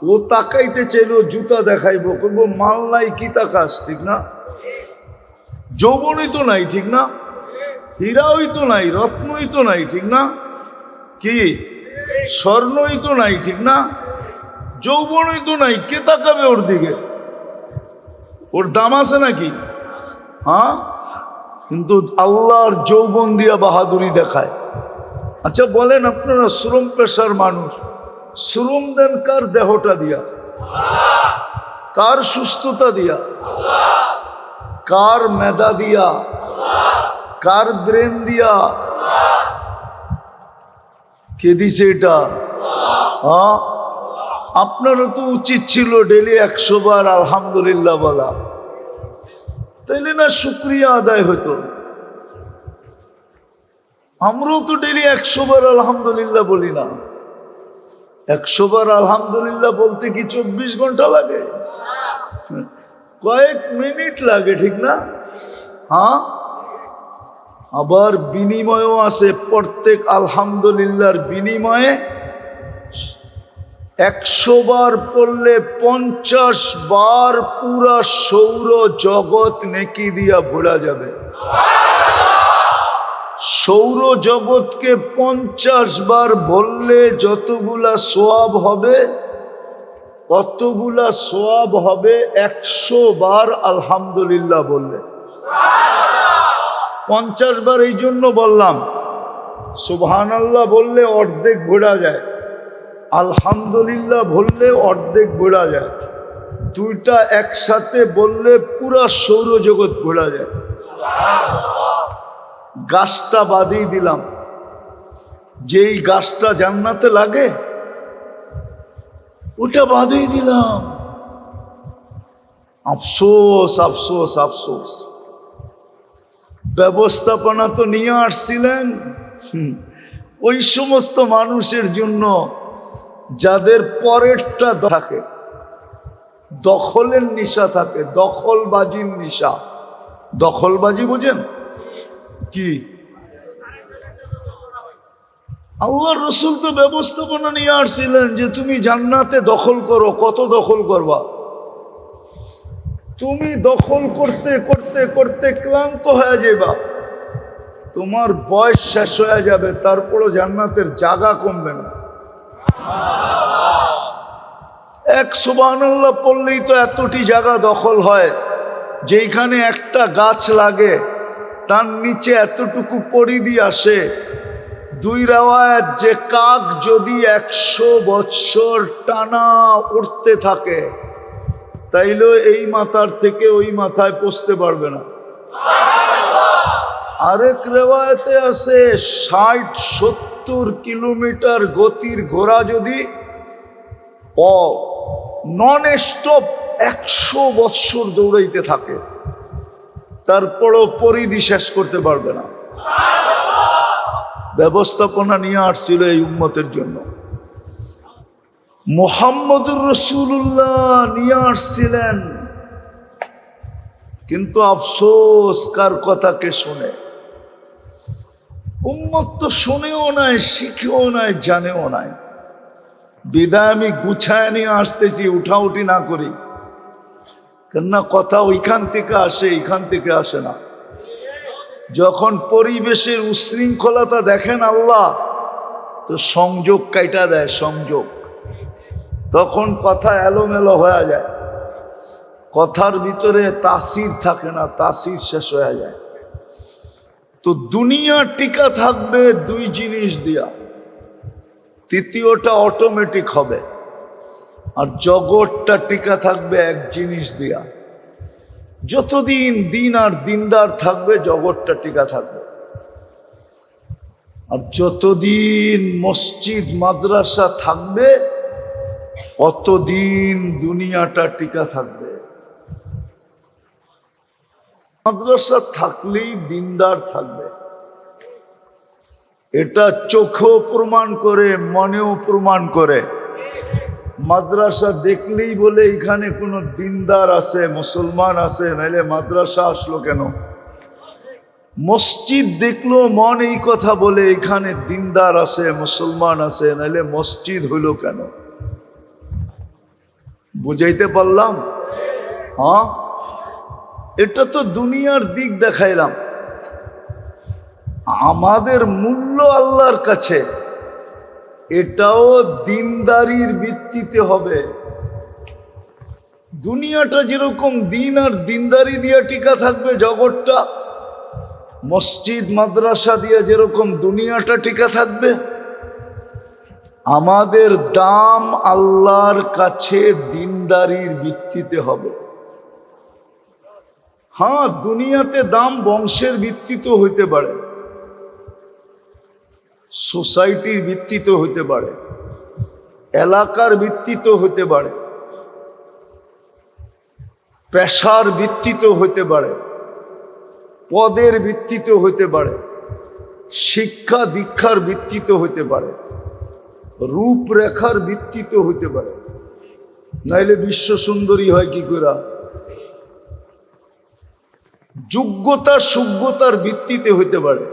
ও তাকাইতে চাইলো, জুতা দেখাইবো, করবো মাল নাই, কি তাকাস, ঠিক না? যৌবনই তো নাই, ঠিক না? হীরাই তো নাই, রত্নই তো নাই, ঠিক না? কি স্বর্ণই তো নাই, ঠিক না? যৌবনই তো নাই, কে তাকাবে ওর দিকে? ওর দাম আছে নাকি? হ্যাঁ, কিন্তু আল্লাহর যৌবন দিয়া বাহাদুরি দেখায়। আচ্ছা বলেন, আপনারা শ্রম পেশার মানুষ, শ্রম দেন কার দেহটা দিয়া? কার সুস্থতা দিয়া? কার মেধা দিয়া? কার ব্রেন দিয়া? কে দিছে এটা? হ্যাঁ, আপনারও তো উচিত ছিল ডেলি 100 বার আলহামদুলিল্লাহ বলা, তাইলে না শুকরিয়া আদায় হতো। আমরাও তো ডেলি 100 বার আলহামদুলিল্লাহ বলি না। 100 বার আলহামদুলিল্লাহ বলতে কি 24 ঘন্টা লাগে? কয়েক মিনিট লাগে, ঠিক না? হ্যাঁ, আবার বিনিময়ও আছে। প্রত্যেক আলহামদুলিল্লাহর বিনিময়ে 100 বার পড়লে 50 বার পুরা সৌর জগৎ নেকি দিয়া ভরা যাবে। সৌর জগৎকে 50 বার বললে যতগুলা সোয়াব হবে, কতগুলা সোয়াব হবে 100 বার আলহামদুলিল্লাহ বললে। 50 বার এই জন্য বললাম, সুবহানাল্লাহ বললে অর্ধেক ভরা যায়, আলহামদুলিল্লাহ বললে অর্ধেক ভরা যায়, দুইটা একসাথে বললে পুরা সৌরজগৎ ভরা যায়। গাছটা বাদই দিলাম, যেই গাছটা জান্নাতে লাগে ওটা বাদই দিলাম। আফসোস আফসোস আফসোস, ব্যবস্থাপনা তো নিয়ে আসছিলেন ওই সমস্ত মানুষের জন্য যাদের পরেরটা থাকে, দখলের নিশা থাকে, দখলবাজির নিশা। দখলবাজি বুঝেন কি? আল্লাহর রাসূল তো ব্যবস্থাপনা নিয়ে আসছিলেন যে তুমি জান্নাতে দখল করো। কত দখল করবা? তুমি দখল করতে করতে করতে ক্লান্ত হয়ে যাবা, তোমার বয়স শেষ হয়ে যাবে, তারপরও জান্নাতের জায়গা কমবে না। এক সুবহানাল্লাহ পড়লেই তো এতটি জায়গা দখল হয়, যেখানে একটা গাছ লাগে তার নিচে এতটুকু পরিধি আসে। দুই রাওয়ায়াত, যে কাক যদি 100 বছর টানা উঠতে থাকে তাইলে এই মাথার থেকে ওই মাথায় পৌঁছতে পারবে না। আরেক রেওয়ায়তে আছে 60-70 কিলোমিটার গতির ঘোড়া যদি নন স্টপ 100 বছর দৌড়াইতে থাকে, তারপরও পরিধি শেষ করতে পারবে না। ব্যবস্থাপনা নিয়ে আসছিল এই উম্মতের জন্য। মুহাম্মদুর রাসূলুল্লাহ নিয়ে আসছিলেন, কিন্তু আফসোস কার কথাকে শুনে? উম্মত তো শুনেও নাই, শিখেও নাই, জানেও নাই। বিদায় আমি গুছায় নিয়ে আসতেছি, উঠাউঠি না করি। কেননা কথা ওইখান থেকে আসে, এইখান থেকে আসে না। যখন পরিবেশের উশৃঙ্খলতা দেখেন আল্লাহ, তো সংযোগ কাইটা দেয়, সংযোগ। তখন কথা এলোমেলো হয়ে যায়, কথার ভিতরে তাসির থাকে না, তাসির শেষ হয়ে যায়। তো দুনিয়া টিকা থাকবে দুই জিনিস দিয়া, তৃতীয়টা অটোমেটিক হবে। আর জগৎটা টিকা থাকবে এক জিনিস দিয়া। যতদিন দিন আর দিনদার থাকবে জগৎটা টিকা থাকবে। আর যতদিন মসজিদ মাদ্রাসা থাকবে অতদিন দুনিয়াটা টিকা থাকবে। মাদ্রাসা থাকলেই দিনদার থাকবে, এটা চোখেও প্রমাণ করে, মনেও প্রমাণ করে। মাদ্রাসা দেখলেই বলে এখানে কোনো দিনদার আছে, মুসলমান আছে, নাইলে মাদ্রাসা আসলো কেন? মসজিদ দেখলো মন এই কথা বলে এখানে দিনদার আছে, মুসলমান আছে, নাইলে মসজিদ হইল কেন? বুঝাইতে পারলাম? হ্যাঁ, এটা তো দুনিয়ার দিক দেখাইলাম। আমাদের মূল্য আল্লাহর কাছে এটাও দিনদারির ভিত্তিতে হবে। দুনিয়াটা যেরকম দিন আর দিনদারি দিয়ে টিকা থাকবে জগৎটা, মসজিদ মাদ্রাসা দিয়ে যেরকম দুনিয়াটা টিকা থাকবে, আমাদের দাম আল্লাহর কাছে দিনদারির ভিত্তিতে হবে। হ্যাঁ, দুনিয়াতে দাম বংশের ভিত্তিতে হইতে পারে, সোসাইটির ভিত্তিতে হইতে পারে, এলাকার ভিত্তিতে হইতে পারে, পেশার ভিত্তিতে হইতে পারে, পদের ভিত্তিতে হইতে পারে, শিক্ষা দীক্ষার ভিত্তিতে হইতে পারে, রূপরেখার ভিত্তিতে হইতে পারে। নাইলে বিশ্ব সুন্দরী হয় কি করে? যোগ্যতা সুযোগ্যতার ভিত্তিতে হইতে পারে।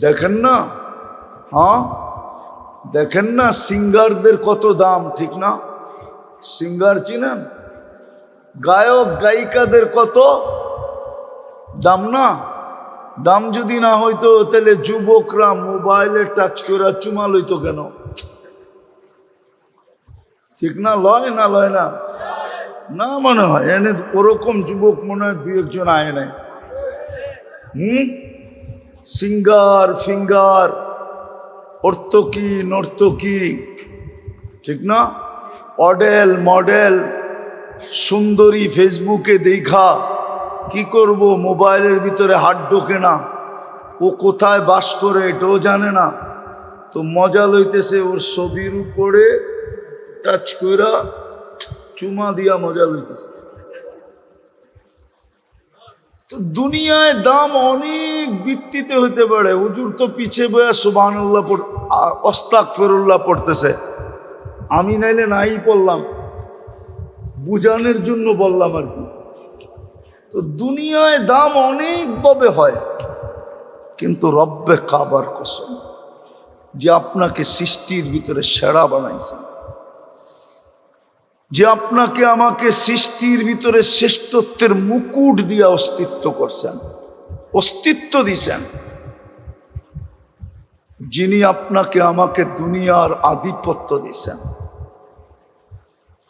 দেখেন না, হ্যাঁ দেখেন না সিঙ্গারদের কত দাম, ঠিক না? সিঙ্গার চিনেন? গায়ক গায়িকাদের কত দাম না? দাম যদি না হইতো তাহলে যুবকরা মোবাইলে টাচ করে চুমা লইতো কেন? ঠিক না? লয় না? লয় না? না মনে হয় এনে ওরকম যুবক মনে হয় দুই একজন আয় নাই। সিঙ্গার ফিঙ্গার, অর্তকি নর্তকী, ঠিক না? অডেল মডেল, সুন্দরী ফেসবুকে দেখা কি করব, মোবাইলের ভিতরে হাত ঢোকে না, ও কোথায় বাস করে এটাও জানে না, তো মজা লইতেছে ওর ছবির উপরে টাচ কইরা চুমা দিয়া মজা লইতেছে। তো দুনিয়ায় দাম অনেক ভিত্তিতে হইতে পারে। হুজুর তো পিছে বয়া সুবহানাল্লাহ আস্তাগফিরুল্লাহ পড়তেছে, আমি নাইলে নাই পড়লাম, বুঝানোর জন্য বললাম আর কি। তো দুনিয়ায় দাম অনেকভাবে হয়, কিন্তু রব্বে কাবার কসম, যে আপনাকে সৃষ্টির ভিতরে সেরা বানাইছেন, যে আপনাকে আমাকে সৃষ্টির ভিতরে শ্রেষ্ঠত্বের মুকুট দিয়ে অস্তিত্ব করছেন, অস্তিত্ব দিছেন, যিনি আপনাকে আমাকে দুনিয়ার আধিপত্য দিছেন,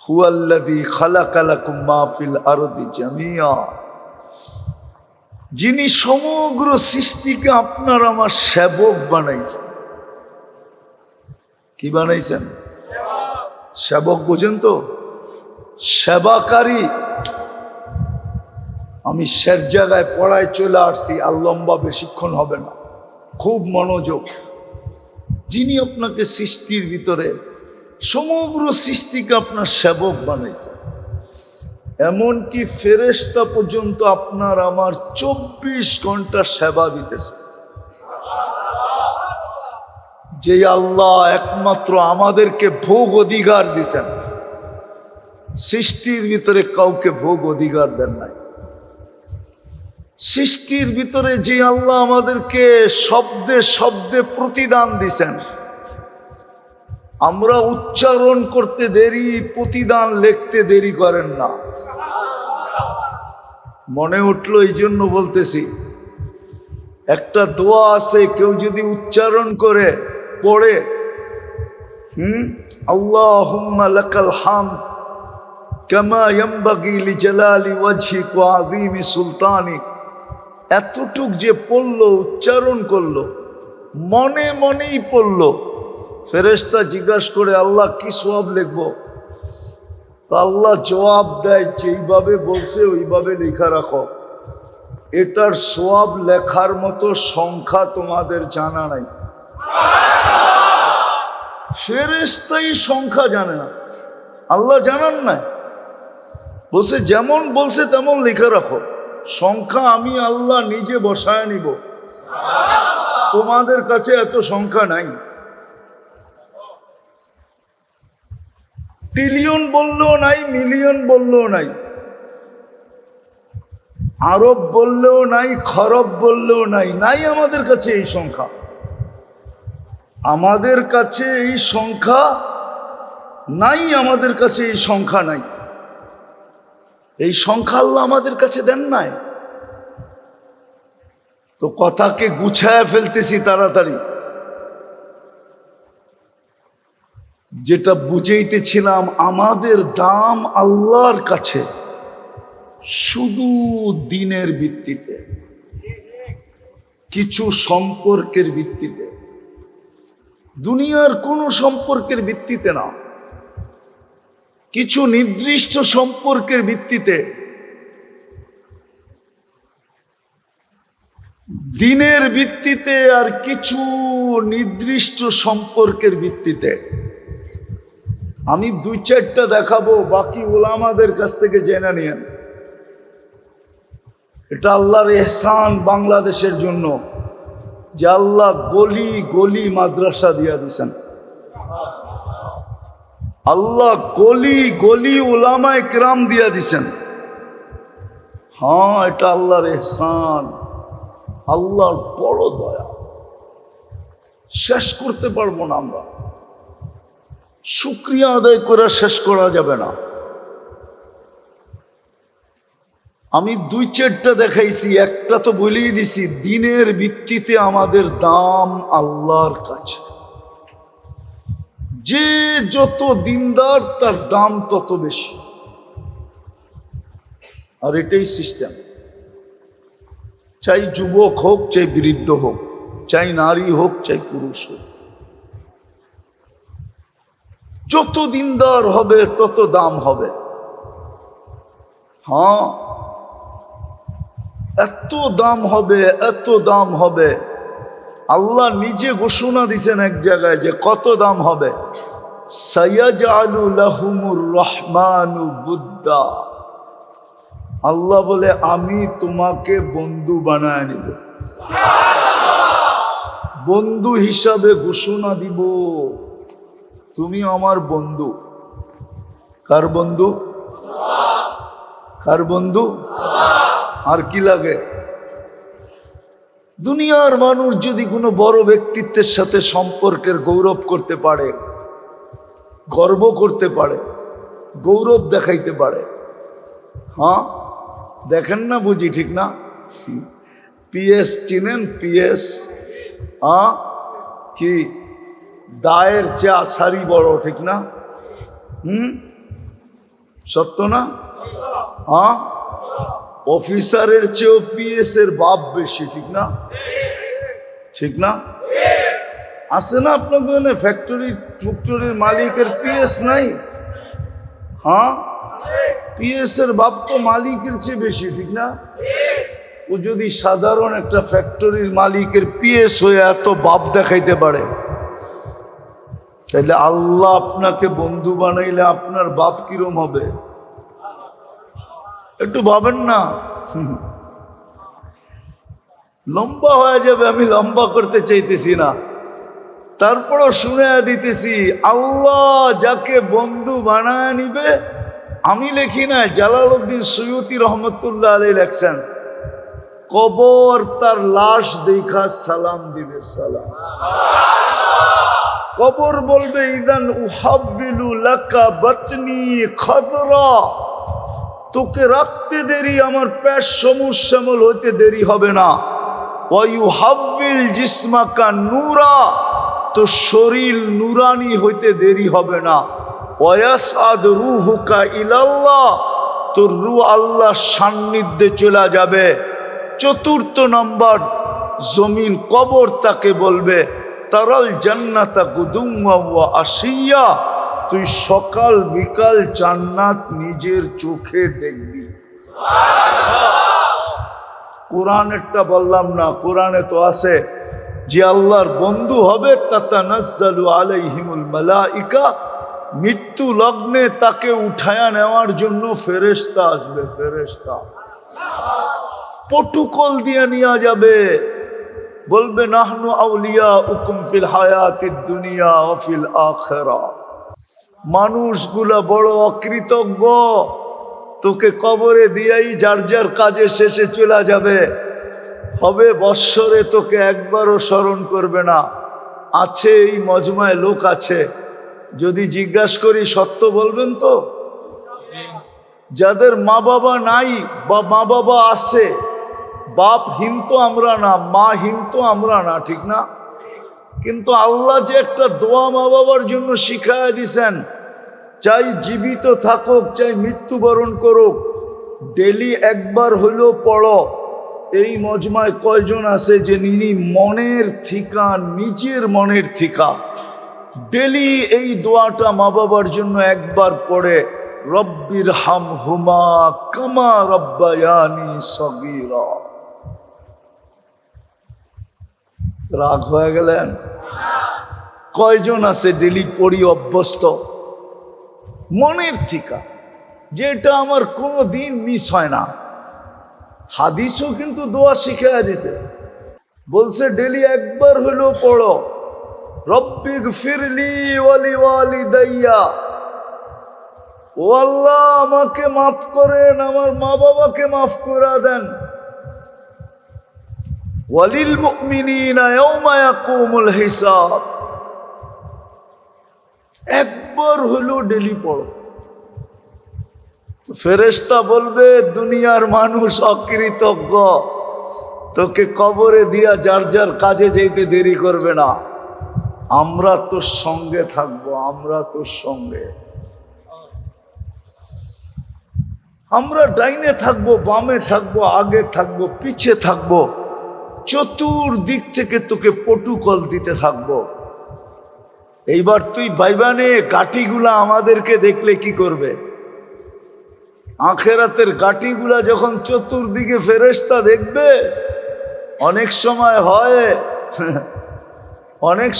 হুয়াল্লাযী খালাকা লাকুম মা ফিল আরদি জামিয়া, যিনি সমগ্র সৃষ্টিকে আপনার আমার সেবক বানাইছেন। কি বানাইছেন? সেবক বোঝেন তো? সেবাকারী। আমি শের জায়গায় পড়ায় চলে আসছি, আর লম্বা বেশিক্ষণ হবে না, খুব মনোযোগ। যিনি আপনাকে সৃষ্টির ভিতরে সমগ্র সৃষ্টিকে আপনার সেবক বানাইছেন, এমনকি ফেরেশতা পর্যন্ত আপনার আমার 24 ঘন্টা সেবা দিতেছে। যে আল্লাহ একমাত্র আমাদেরকে ভোগ অধিকার দিছেন, সৃষ্টির ভিতরে কাউকে ভোগ অধিকার দেন নাই। সৃষ্টির ভিতরে যে আল্লাহ আমাদেরকে শব্দে শব্দে প্রতিদান দিছেন, আমরা উচ্চারণ করতে দেরি, প্রতিদান লিখতে দেরি করেন না। মনে উঠলো এই জন্য বলতেছি, একটা দোয়া আছে, কেউ যদি উচ্চারণ করে পড়ে, আল্লাহুম্মা লাকাল হামদ কামা ইয়ানবাগি লিজালালি ওয়াজহিক ওয়া আযীমি সুলতানিক, এতটুক যে পড়লো, উচ্চারণ করলো, মনে মনেই পড়লো, ফেরেশতা জিজ্ঞাসা করে আল্লাহ কি সওয়াব লিখবো? তো আল্লাহ জবাব দেয়, যেইভাবে বলছে ওইভাবে লেখা রাখো। এটার সওয়াব লেখার মতো সংখ্যা তোমাদের জানা নাই। ফেরেশতাই সংখ্যা জানে না, আল্লাহ জানান নাই। বলছে যেমন বলছে তেমন লেখা রাখো, সংখ্যা আমি আল্লাহ নিজে বসায় নিব, তোমাদের কাছে এত সংখ্যা নাই। ট্রিলিয়ন বললেও নাই, মিলিয়ন বললেও নাই, আরব বললেও নাই, খরব বললেও নাই, নাই আমাদের কাছে এই সংখ্যা। আমাদের কাছে এই সংখ্যা নাই, আমাদের কাছে এই সংখ্যা নাই। এই সংখ্যা আল্লাহ আমাদের কাছে দেন নাই। তো কথাকে গুছায় ফেলতেছি তাড়াতাড়ি। যেটা বুঝাইতেছিলাম, আমাদের দাম আল্লাহর কাছে শুধু দিনের ভিত্তিতে, কিছু সম্পর্কের ভিত্তিতে, দুনিয়ার কোনো সম্পর্কের ভিত্তিতে না, কিছু নির্দিষ্ট সম্পর্কের ভিত্তিতে, দিনের ভিত্তিতে, আর কিছু নির্দিষ্ট সম্পর্কের ভিত্তিতে। আমি 2-4টা দেখাবো, বাকি ওলামাদের কাছ থেকে জেনে নিয়েন। এটা আল্লাহর ইহসান বাংলাদেশের জন্য, যে আল্লাহ গলি গলি মাদ্রাসা দিয়া দিছেন। আল্লাহ গলি গলি উলামায়ে কেরাম দিয়া দিছেন। হ্যাঁ, এটা আল্লাহর ইহসান, আল্লাহর বড় দয়া, শেষ করতে পারবো না আমরা, শুকরিয়া আদায় করে শেষ করা যাবে না। আমি 2-4টা দেখাইছি, একটা তো বলেই দিছি, দিনের ভিত্তিতে আমাদের দাম আল্লাহর কাছে। যে যত দিনদার তার দাম তত বেশি, আর এটাই সিস্টেম। চাই যুবক হোক, চাই বৃদ্ধ হোক, চাই নারী হোক, চাই পুরুষ হোক, যত দিনদার হবে তত দাম হবে। হ্যাঁ, এত দাম হবে, এত দাম হবে। আল্লাহ নিজে ঘোষণা দিছেন এক জায়গায় যে কত দাম হবে। সায়াজআলু লাহুমুর রহমানু বুদ্দা, আল্লাহ বলে আমি তোমাকে বন্ধু বানায় নিব, বন্ধু হিসাবে ঘোষণা দিব, তুমি আমার বন্ধু। কার বন্ধু? কার বন্ধু? আর কি লাগে? দুনিয়ার মানুষ যদি কোনো বড় ব্যক্তিত্বের সাথে সম্পর্কের গৌরব করতে পারে, গর্ব করতে পারে, গৌরব দেখাইতে পারে, হ্যাঁ দেখেন না, বুঝি ঠিক না? পিএস চিনেন? পিএস কি দায়ের চেয়ে আসারি বড়, ঠিক না? সত্য না? অফিসারের চেয়েও পিএস এর বাপ বেশি, ঠিক না? ঠিক না? আছে না আপনাদের ফ্যাক্টরির মালিকের পিএস নাই? পিএস এর বাপ তো মালিকের চেয়ে বেশি, ঠিক না? ও যদি সাধারণ একটা ফ্যাক্টরির মালিকের পিএস হয়ে এত বাপ দেখাইতে পারে, তাহলে আল্লাহ আপনাকে বন্ধু বানাইলে আপনার বাপ কিরম হবে? একটু ভাবেন না। লম্বা হয়ে যাবে, আমি লম্বা করতে চাইতেছি না, তারপরও শুনে দিতেছি। আল্লাহ যাকে বন্ধু বানায় নিবে, আমি লিখি না, জালালউদ্দিন সুয়ুতি রহমতুল্লাহ আলাইহি লেখছেন, কবর তার লাশ দেখা সালাম দিবে। সালাম কবর বলবে ইদান উহাব্বিলু লাকা বাতনি খাদরা, তোকে রাখতে দেরি, আমার পেট সবুজ শ্যামল হইতে দেরি হবে না। ওয়ায়ুহাব্বিল জিসমাকা নূরা, তো শরীর নুরানি হইতে দেরি হবে না। ওয়ায়াসআদ রূহুকা ইলাল্লাহ, তোর রূহ আল্লাহর সান্নিধ্যে চলে যাবে। চতুর্থ নম্বর, জমিন কবর তাকে বলবে তারাল জান্নাতা গুদুওয়া ওয়া আশিয়া, তুই সকাল বিকাল জান্নাত নিজের চোখে দেখবি। কোরআনেরটা বললাম না, কোরআনে তো আছে যে আল্লাহর বন্ধু হবে তাতানাজ্জালু আলাইহিমুল মালাইকা, মৃত্যু লগ্নে তাকে উঠায়া নেওয়ার জন্য ফেরেশতা আসবে। ফেরেশতা প্রটোকল দিয়ে নিয়ে যাবে, বলবে নাহনু আউলিয়াউকুম ফিল হায়াতিদ দুনিয়া ওয়া ফিল আখিরা। মানুষগুলা বড় অকৃতজ্ঞ, তোকে কবরে দিয়াই যার যার কাজে শেষে চলে যাবে। হবে বৎসরে তোকে একবারও স্মরণ করবে না। আছে এই মজমায় লোক আছে, যদি জিজ্ঞাসা করি সত্য বলবেন তো? যাদের মা বাবা নাই বা মা বাবা আছে, বাপহীন তো আমরা না, মাহীন তো আমরা না, ঠিক না? কিন্তু আল্লাহ যে একটা দোয়া মা বাবার জন্য শিখায় দিছেন, চাই জীবিত থাকুক চাই মৃত্যুবরণ করুক, ডেলি একবার হইলেও পড়ো। এই মজমায় কয়জন আছে যে মনের থিকা, নিজের মনের থিকা ডেলি এই দোয়াটা মা বাবার জন্য একবার পড়ে, রব্বির হামহুমা কামা রব্বায়ানি সগীরা। রাগ হয়ে গেলেন? কয়জন আছে ডেলি পড়ি অভ্যস্ত মনের থিকা, যেটা আমার কোনো দিন মিস হয় না। হাদিসও কিন্তু দোয়া শিখাইয়া দিছে, বলছে ডেলি একবার হইলেও পড়ো, রব্বিগফিরলি ওয়া লিওয়ালিদাইয়া, ও আল্লাহ আমাকে মাফ করেন, আমার মা বাবাকে মাফ করে দেন। ওয়ালিল মুমিনিনা ইয়াওমা ইয়াকুমুল হিসাব, একবার হলো ডেলি পড়ো। ফেরেশতা বলবে দুনিয়ার মানুষ অকৃতজ্ঞ, তোকে কবরে দিয়া যার যার কাজে যেতে দেরি করবে না। আমরা তোর সঙ্গে থাকবো, আমরা তোর সঙ্গে। আমরা ডাইনে থাকবো, বামে থাকবো, আগে থাকবো, পিছে থাকবো, চতুর্দিক থেকে তোকে প্রটোকল দিতে থাকবো। এইবার তুই ভাইবানে গাঠিগুলা আমাদেরকে দেখলে কি করবে? আখেরাতের গাঠিগুলা যখন চতুর্দিকে ফেরেশতা দেখবে, অনেক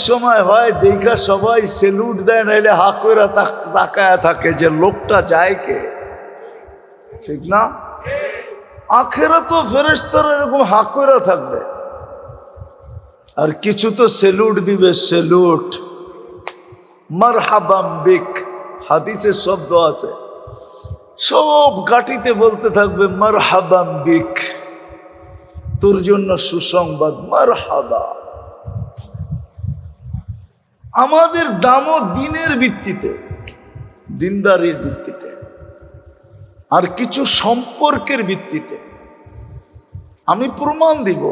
সময় হয় দেখা সবাই সেলুট দেয়, নাইলে হা কইরা তাকায়া থাকে যে লোকটা যায় কে, ঠিক না? আখেরাতে ফেরেশতারা এরকম হা কইরা থাকবে, আর কিছু তো সেলুট দিবে, সেলুট মারহাবাম বিক, হাদিসের শব্দ আছে, সব গাটিতে বলতে থাকবে মারহাবাম বিক, তোর জন্য সুসংবাদ, মারহাবা। আমাদের দামও দিনের ভিত্তিতে, দিনদারির ভিত্তিতে, আর কিছু সম্পর্কের ভিত্তিতে। আমি প্রমাণ দিব,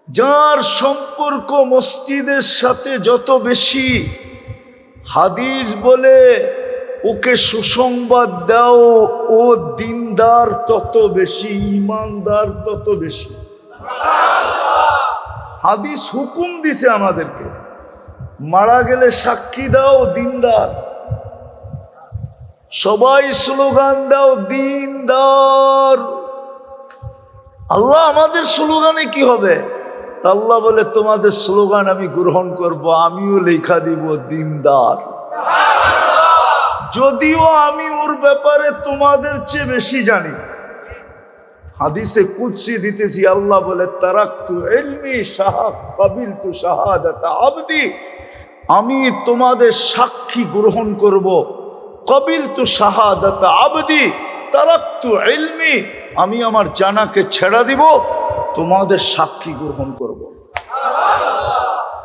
যার সম্পর্ক মসজিদের সাথে যত বেশি, হাদিস বলে ওকে সুসংবাদ দাও, ও দিনদার তত বেশি, ইমানদার তত বেশি। হাদিস হুকুম দিছে আমাদেরকে, মারা গেলে সাক্ষী দাও, দিনদার। সবাই স্লোগান দাও, দিনদার। আল্লাহ আমাদের স্লোগানে কি হবে? আল্লাহ বলে তোমাদের স্লোগান আমি গ্রহণ করব, আমিও লেখা দিব দিনদার। যদিও আমি ওর ব্যাপারে তোমাদের চেয়ে বেশি জানি। হাদিসে কুদসি দিতেছি, আল্লাহ বলে তারাকতু ইলমি কাবিলতু শাহাদাতা আবদি, আমি তোমাদের সাক্ষী গ্রহণ করব। কাবিলতু শাহাদাতা আবদি তারাকতু ইলমি, আমি আমার জানাকে ছেড়ে দিব, তোমাদের সাক্ষী গ্রহণ করব।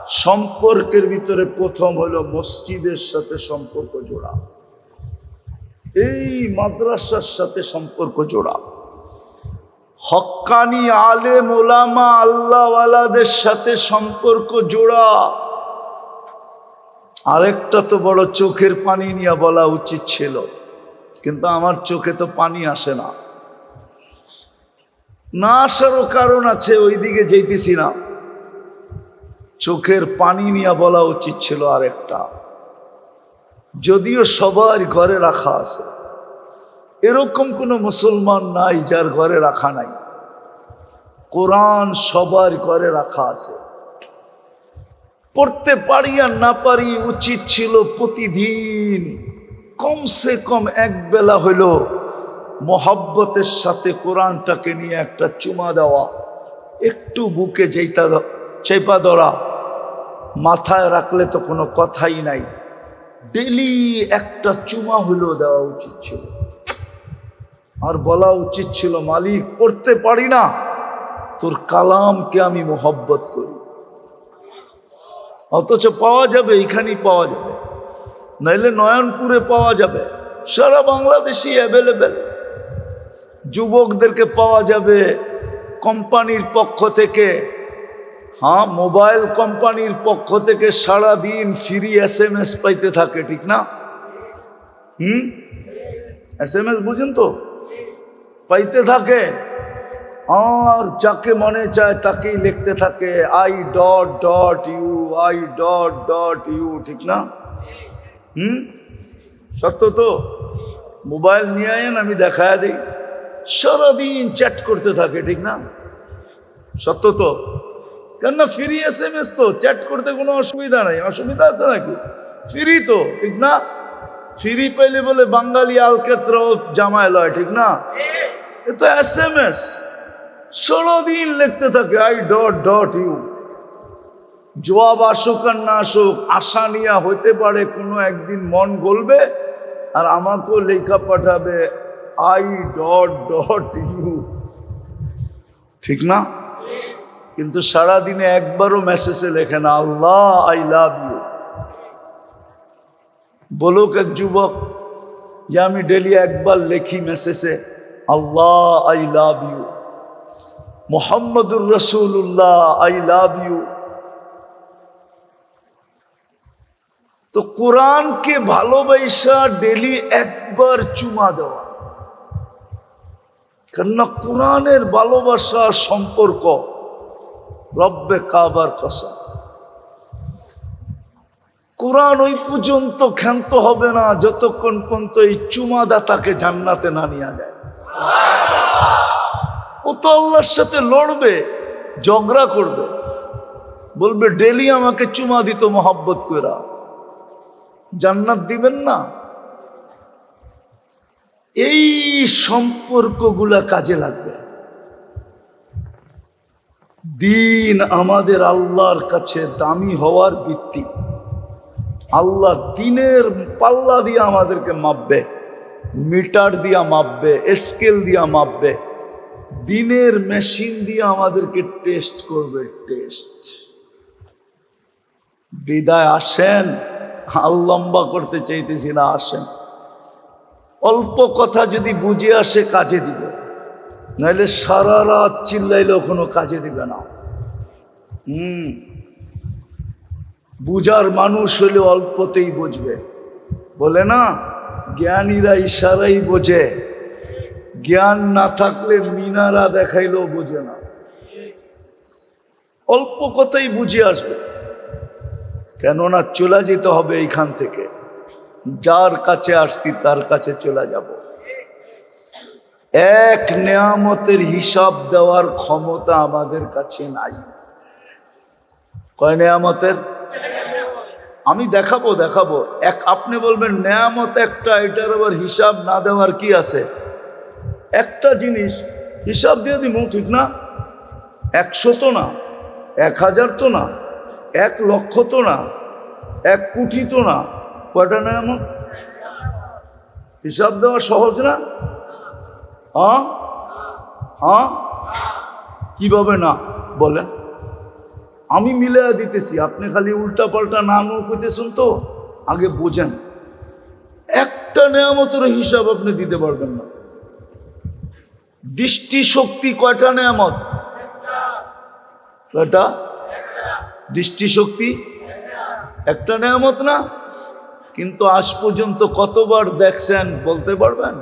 সম্পর্কের ভিতরে প্রথম হলো মসজিদের সাথে সম্পর্ক জোড়া, এই মাদ্রাসার সাথে সম্পর্ক জোড়া, হক্কানি আলেম ওলামা আল্লাহওয়ালাদের সাথে সম্পর্ক জোড়া। আরেকটা তো বড় চোখের পানি নিয়ে বলা উচিত ছিল, কিন্তু আমার চোখে তো পানি আসে না, না আসারও কারণ আছে, ওইদিকে যেতেছি না। চোখের পানি নিয়ে বলা উচিত ছিল আরেকটা, যদিও সবার ঘরে রাখা আছে, এরকম কোনো মুসলমান নাই যার ঘরে রাখা নাই। কোরআন সবার ঘরে রাখা আছে, পড়তে পারি আর না পারি, উচিত ছিল প্রতিদিন কমসে কম এক বেলা হইল মোহাব্বতের সাথে কোরআনটাকে নিয়ে একটা চুমা দেওয়া, একটু বুকে চেপা ধরা, মাথায় রাখলে তো কোনো কথাই নাই, ডেলি একটা চুমা হইলেও দেওয়া উচিত ছিল। আর বলা উচিত ছিল, মালিক পড়তে পারি না, তোর কালামকে আমি মোহব্বত করি। অথচ পাওয়া যাবে, এখানেই পাওয়া যাবে, নাইলে নয়নপুরে পাওয়া যাবে, সারা বাংলাদেশই অ্যাভেলেবেল। যুবকদেরকে পাওয়া যাবে কোম্পানির পক্ষ থেকে, হ্যাঁ মোবাইল কোম্পানির পক্ষ থেকে সারাদিন ফ্রি SMS পাইতে থাকে, ঠিক না? SMS বুঝেন তো, পাইতে থাকে, আর যাকে মনে চায় তাকেই লিখতে থাকে I.U, ঠিক না? সত্য তো? মোবাইল নিয়ে আয়েন, আমি দেখায় দিই, সারাদিন চ্যাট করতে থাকে, ঠিক না? সত্য তো? কেননা ফ্রি SMS তো, চ্যাট করতে কোনো অসুবিধা নাই। অসুবিধা আছে নাকি? ফ্রি তো, ঠিক না? ফ্রি পাইলে বলে বাঙালি আলকেত্রাও জামায় লয়, ঠিক না? এ তো SMS, সারাদিন লিখতে থাকে I.U। জবাব আসুক আর না আসুক, আশা নিয়া হইতে পারে কোনো একদিন মন গলবে আর আমাকেও লেখা পাঠাবে I.U, ঠিক না? কিন্তু সারাদিনে একবারও মেসেজে লেখে না আল্লাহ আই লাভ ইউ। বলুক এক যুবক যে আমি ডেলি একবার লেখি মেসেজে আল্লাহ আই লাভ ইউ, মুহাম্মদুর রাসূলুল্লাহ আই লাভ ইউ। তো কোরআনকে ভালোবাসা ডেলি একবার চুমা দেওয়া, কেননা কোরআনের ভালোবাসা সম্পর্ক রব্বে কাবার কসম, কোরআন ওই পর্যন্ত ক্ষান্ত হবে না যতক্ষণ পর্যন্ত এই চুমাদাতাকে জান্নাতে না নিয়ে যায়। ও তো আল্লাহর সাথে লড়বে, ঝগড়া করবে, বলবে ডেলি আমাকে চুমা দিত মোহাব্বত কইরা, জান্নাত দিবেন না? এই সম্পর্কগুলা কাজে লাগবে। দিন আমাদের আল্লাহর কাছে দামি হওয়ার ভিত্তি। আল্লাহ দিনের পাল্লা দিয়ে আমাদেরকে মাপবে, মিটার দিয়া মাপবে, স্কেল দিয়া মাপবে, দিনের মেশিন দিয়ে আমাদেরকে টেস্ট করবে। টেস্ট বিদায় আসেন, লম্বা করতে চাইতেছি না, আসেন। অল্প কথা যদি বুঝে আসে কাজে দিবে, নাহলে সারা রাত চিল্লাইলেও কোনো কাজে দিবে না। বুঝার মানুষ হলে অল্পতেই বুঝবে, বলে না জ্ঞানীরা ইশারাই বোঝে, জ্ঞান না থাকলে মিনারা দেখাইলেও বোঝে না। অল্প কথাই বুঝে আসবে, কেননা চলে যেতে হবে এইখান থেকে, যার কাছে আসছি তার কাছে চলে যাব। এক নেয়ামতের হিসাব দেওয়ার ক্ষমতা আমাদের কাছে নাই। কয় নেয়ামতের? আমি দেখাবো এক, আপনি বলবেন নেয়ামত একটা, এটার আবার হিসাব না দেওয়ার কি আছে? একটা জিনিস হিসাব দিয়ে দিব, ঠিক না? 100 তো না, 1000 তো না, 1 লক্ষ তো না, 1 কোটি তো না, কয়টা নেয়ামত? হিসাব দেওয়া সহজ না? কিভাবে না বলেন? আমি মিলাইয়া দিতেছি, আপনি খালি উল্টা পাল্টা নামও কইতেছেন। তো আগে বোঝেন, একটা নেয়ামতের হিসাব আপনি দিতে পারবেন না। দৃষ্টি শক্তি কয়টা নেয়ামত? কয়টা? দৃষ্টি শক্তি একটা নেয়ামত না? কিন্তু আজ পর্যন্ত কতবার দেখছেন বলতে পারবেন?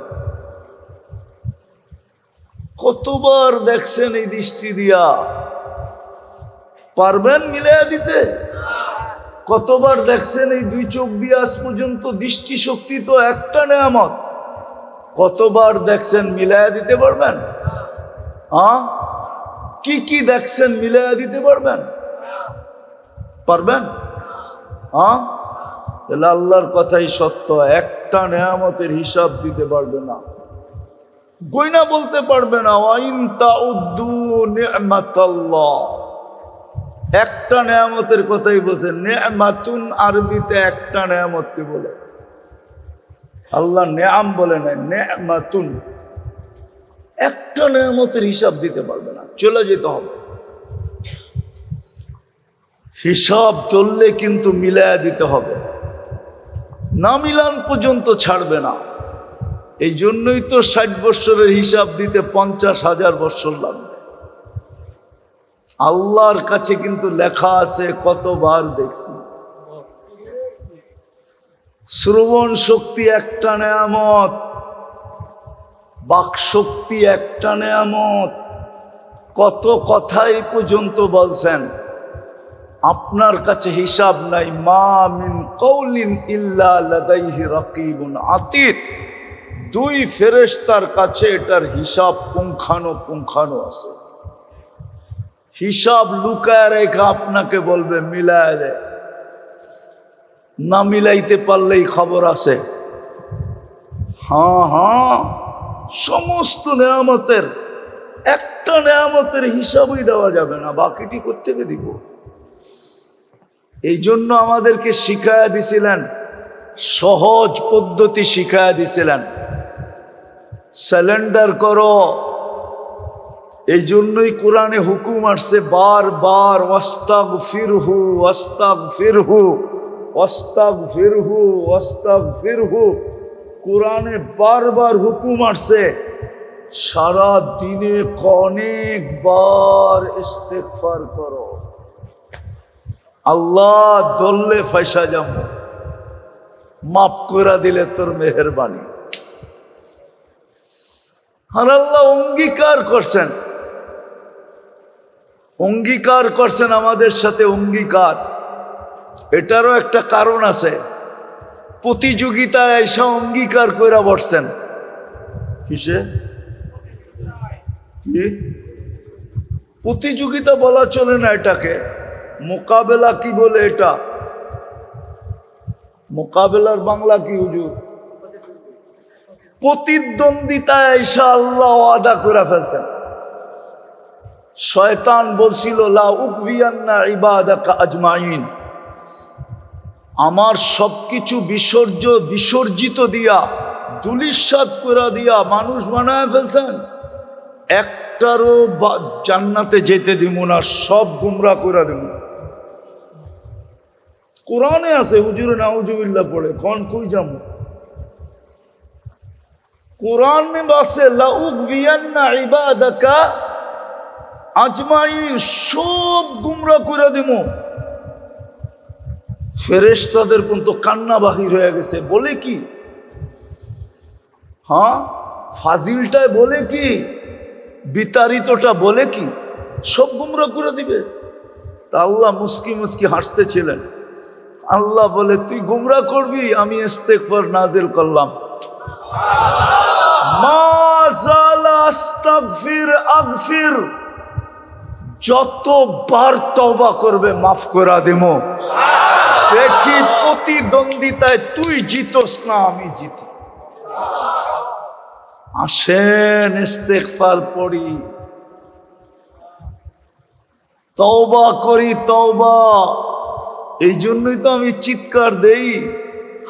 কতবার দেখছেন এই দৃষ্টি দিয়া? পারবেন মিলাইয়া দিতে? কতবার দেখছেন এই দুই চোখ দিয়ে আজ পর্যন্ত? দৃষ্টি শক্তি তো একটা নেয়ামত। কতবার দেখছেন মিলাইয়া দিতে পারবেন? কি কি দেখছেন মিলাইয়া দিতে পারবেন? পারবেন? তাহলে আল্লাহর কথাই সত্য, একটা নেয়ামতের হিসাব দিতে পারবে না, গয়না বলতে পারবে না। ওয়াইন তাউদ্দু নি'মাতাল্লাহ, একটা নেয়ামতের কথাই বলছে। নে'মাতুন আরবিতে একটা নেয়ামতকে বলে, আল্লাহ নেয়াম বলে নাই, নে'মাতুন। একটা নেয়ামতের হিসাব দিতে পারবে না, চলে যেতে হবে। হিসাব চললে কিন্তু মিলায়া দিতে হবে, না মিলান পর্যন্ত ছাড়বে না। এই জন্যই তো 60 বৎসরের হিসাব দিতে 50,000 বৎসর লাগবে। আল্লাহর কাছে কিন্তু লেখা আছে, কতবার দেখছি। শ্রবণ শক্তি একটা নেয়ামত, বাক শক্তি একটা নেয়ামত। কত কথা এই পর্যন্ত বলছেন, আপনার কাছে হিসাব নাই। মা মিন কওলিন ইল্লা লাদাইহি রাকিবুন আতীদ, দুই ফেরেশতার কাছে এটার হিসাব পুঙ্খানো আছে। হিসাব লুকায় রেখা আপনাকে বলবে মিলায় দে, না মিলাইতে পারলেই খবর আছে। সমস্ত নেয়ামতের একটা নেয়ামতের হিসাবই দেওয়া যাবে না, বাকিটি কোত্থেকে দিব? এই জন্য আমাদেরকে শিখায়া দিছিলেন, সহজ পদ্ধতি শিখায়া দিছিলেন, সারেন্ডার করো। এই জন্যই কোরআনে হুকুম আসছে বারবার, ওয়াস্তাগফিরহু ওয়াস্তাগফিরহু ওয়াস্তাগফিরহু ওয়াস্তাগফিরহু। কোরআনে বারবার হুকুম আসছে, সারা দিনে অনেকবার ইস্তেগফার করো। আল্লাহ দললে ফাইসা যাব, মাফ করে দিলে তোর মেহেরবানি। আর আল্লাহ অঙ্গীকার করছেন আমাদের সাথে, অঙ্গীকার। এটারও একটা কারণ আছে, প্রতিযোগিতায় এসে অঙ্গীকার করে বসছেন। কিসে? কি প্রতিযোগিতা বলা চলে না, এটাকে মোকাবেলা কি বলে? এটা মোকাবেলার বাংলা কি হুজুর? প্রতিদ্বন্দ্বিতায় এসে আল্লাহ ওয়াদা করে ফেলছেন। শয়তান বলছিল লা উকবিয়ান্না ইবাদাকা আজমাইন, আমার সবকিছু বিসর্জিত দিয়া, দুলিশাত করে দিয়া মানুষ বানায় ফেলছেন। একটারও জান্নাতে যেতে দিব না, সব গুমরা করে দেব। কোরআনে আছে, হুজুর নাউজুবিল্লাহ পড়ে কোন কই যাব? কোরআনে আছে লা উকবিয়ান্না ইবাদাকা আজমাইন, সব গুমরা করে দেব। ফেরেশতাদের পর্যন্ত কান্না বাহির হয়ে গেছে। বলে কি? ফাজিলটায় বলে কি? বিতাড়িতটা বলে কি? সব গুমরা করে দিবে। তা আল্লাহ মুস্কি মুস্কি হাসতেছিলেন। আল্লাহ বলে তুই গুমরা করবি, আমি ইস্তেগফার নাজিল করলাম। মা যালা আস্তাগফির আগফির, যতবার তওবা করবে মাফ করে দেবো। দেখি প্রতিদ্বন্দ্বিতায় তুই জিতোস না আমি জিতি। আসেন ইস্তেগফার পড়ি, তওবা করি, তওবা। এই জন্যই তো আমি চিৎকার দেই,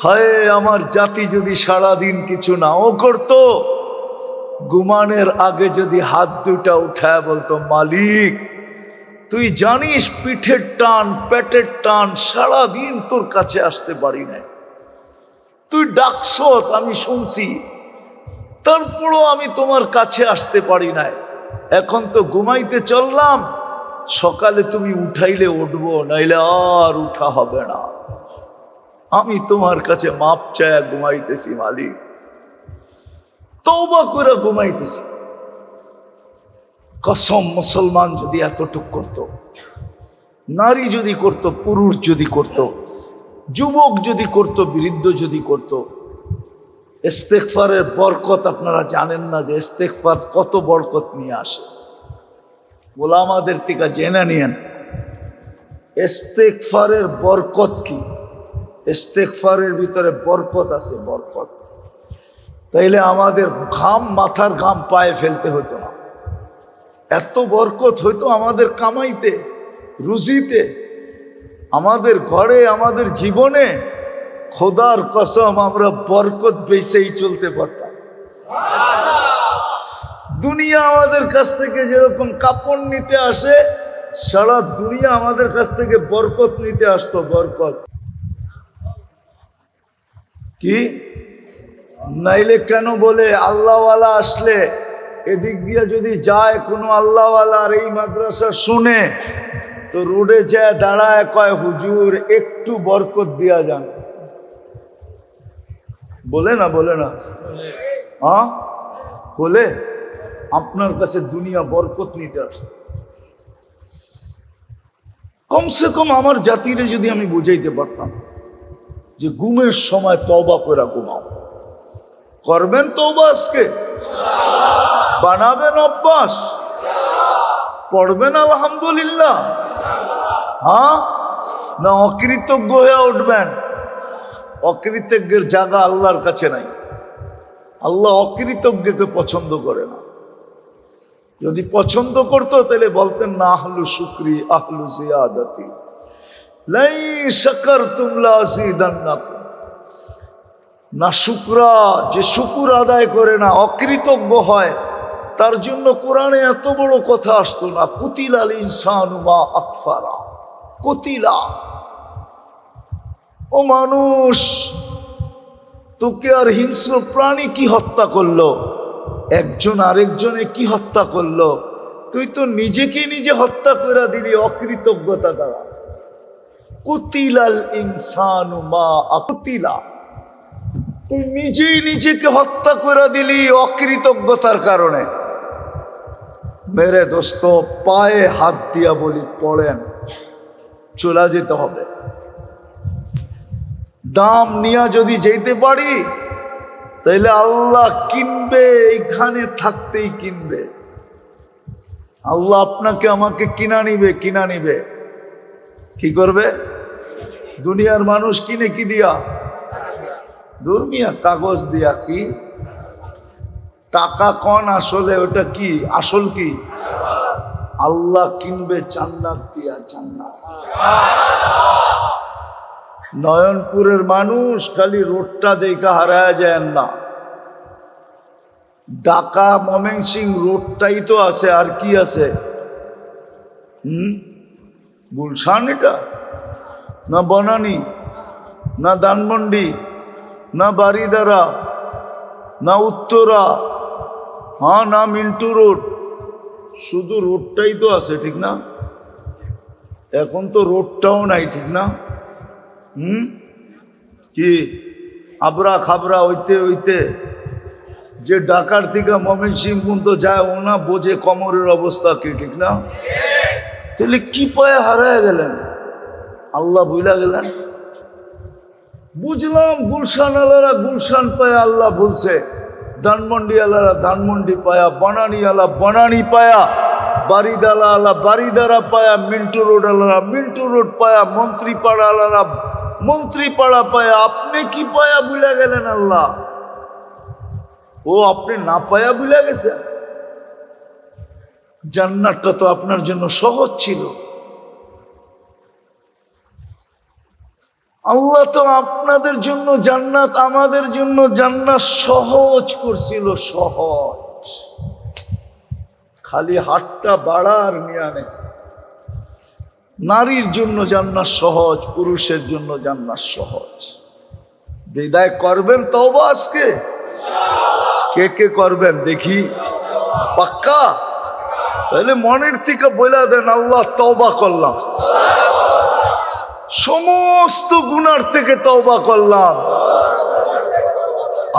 হায় আমার জাতি যদি সারাদিন কিছু নাও করতো, ঘুমানোর আগে যদি হাত দুটা উঠায় বলতো মালিক তুই জানিস পিঠের টান, পেটের টান, সারাদিন তোর কাছে আসতে পারি না। তুই ডাকছ, আমি শুনছি, তারপরও আমি তোমার কাছে আসতে পারি না। এখন তো ঘুমাইতে চললাম, সকালে তুমি উঠাইলে উঠবো, নাইলে আর উঠা হবে না। আমি তোমার কাছে মাপ চায়া ঘুমাইতেছি মালিক, তওবা করে ঘুমাইতেছি। কসম, মুসলমান যদি এতটুক করত, নারী যদি করত, পুরুষ যদি করত, যুবক যদি করত, বৃদ্ধ যদি করত। ইস্তেগফারের বরকত আপনারা জানেন না যে ইস্তেগফার কত বরকত নিয়ে আসে। ওলামাদের থেকে জেনে নিয়েন ইস্তেগফারের বরকত কি। ইস্তেগফারের ভিতরে বরকত আছে, বরকত। তাইলে আমাদের ঘাম, মাথার ঘাম পায়ে ফেলতে হতো না, এত বরকত হইতো আমাদের কামাইতে, রুজিতে, আমাদের ঘরে, আমাদের জীবনে। খোদার কসম, আমরা বরকত বেচেই চলতে পারতাম। দুনিয়া আমাদের কাছ থেকে যেরকম কাপড় নিতে আসে, সারা দুনিয়া আমাদের কাছ থেকে বরকত নিতে আসতো। বরকত কি? নাইলে কেন বলে আল্লাহওয়ালা আসলে এদিক দিয়ে যদি যায় কোনো আল্লাহওয়ালা আর এই মাদ্রাসা শুনে, তো রোডে যায় দাঁড়ায়, কয় হুজুর একটু বরকত দিয়া যান। বলে না? বলে না? হ্যাঁ বলে। আপনার কাছে দুনিয়া বরকত নিতে আসে। কমসে কম আমার জাতিরে যদি আমি বুঝাইতে পারতাম যে ঘুমের সময় তওবা করে ঘুমাও। করবেন তওবা আজকে? বানাবেন অভ্যাস? পড়বেন আলহামদুলিল্লাহ? হ্যাঁ না অকৃতজ্ঞ হয়ে উঠবেন? অকৃতজ্ঞের জায়গা আল্লাহর কাছে নাই। আল্লাহ অকৃতজ্ঞকে পছন্দ করে না। যদি পছন্দ করতো তাহলে বলতেন না আহলু শুকরি আহলু জিয়াদাতি লাই শাকারতুম লাযিদান্নাকুম। না শুকরা, যে শুকুর আদায় করে না, অকৃতজ্ঞ হয়, তার জন্য কোরআনে এত বড় কথা আসতো না। কুতিলাল ইনসানু মা আকফারা। কুতিলা, ও মানুষ, তোকে আর হিংস্র প্রাণী কি হত্যা করলো? একজন আরেকজনে কি হত্যা করলো? তুই তো নিজেকে নিজে হত্যা করে দিলি অকৃতজ্ঞতা দ্বারা। কুতিলাল ইনসানু মা আকুতিলা, তুই নিজেই নিজেকে হত্যা করে দিলি অকৃতজ্ঞতার কারণে। মেরে দোস্ত, পায়ে হাত দিয়া বলি, পড়েন, চলে যেতে হবে। দাম নিয়ে যদি যেতে পারি তাইলে আল্লাহ কিনবে, এইখানে থাকতেই কিনবে। আল্লাহ আপনাকে আমাকে কিনা নিবে, কিনা নিবে। কি করবে? দুনিয়ার মানুষ কিনে কি দিয়া? দুর্মিয়া কাগজ দিয়া। কি টাকা কন আসলে? ওটা কি আসল? কি আল্লাহ কিনবে জান্নাত দিয়া, জান্নাত। নয়নপুরের মানুষ খালি রোডটা দেখা হারায় যায় না। ঢাকা ময়মনসিং রোডটাই তো আছে, আর কি আছে? গুলশান, এটা না বনানী, না ধানমন্ডি, না বারিদারা, না উত্তরা, হ্যাঁ না মিন্টু রোড। শুধু রোডটাই তো আছে, ঠিক না? এখন তো রোডটাও নাই, ঠিক না? কি আবরা খাবরা হইতে হইতে যে ঢাকার থেকে ময়মনসিং পর্যন্ত যায়, ওনা বোঝে কমরের অবস্থা কি, ঠিক না? তাহলে কি পায়ে হারায় গেলেন? আল্লাহ ভুলা গেলেন? বুঝলাম গুলশান আলারা গুলশান পায়া আল্লাহ বলছে, ধানমন্ডি আলারা ধানমন্ডি পায়া, বনানী আলা বনানী পায়া, বারিদালা আলা বারিদারা পায়া, মিন্টু রোড আলারা মিন্টু রোড পায়া, মন্ত্রীপাড়া আলারা মন্ত্রীপাড়া পায়া। আপনি কি পায়া ভুলে গেলেন? আল্লাহ ও আপনি না পায়া ভুলে গেছেন? জান্নাতটা তো আপনার জন্য সহজ ছিল। আল্লাহ তো আপনাদের জন্য জান্নাত, আমাদের জন্য জান্নাত সহজ করছিল, সহজ। খালি হাতটা বাড়ার নিয়ানে। নারীর জন্য জান্নাত সহজ, পুরুষের জন্য জান্নাত সহজ। বিদায় করবেন তওবা আজকে? কে কে করবেন দেখি? পাক্কা? তাহলে মনের থেকে বলে দেন, আল্লাহ তওবা করলাম, সমস্ত গুনার থেকে তওবা করলাম,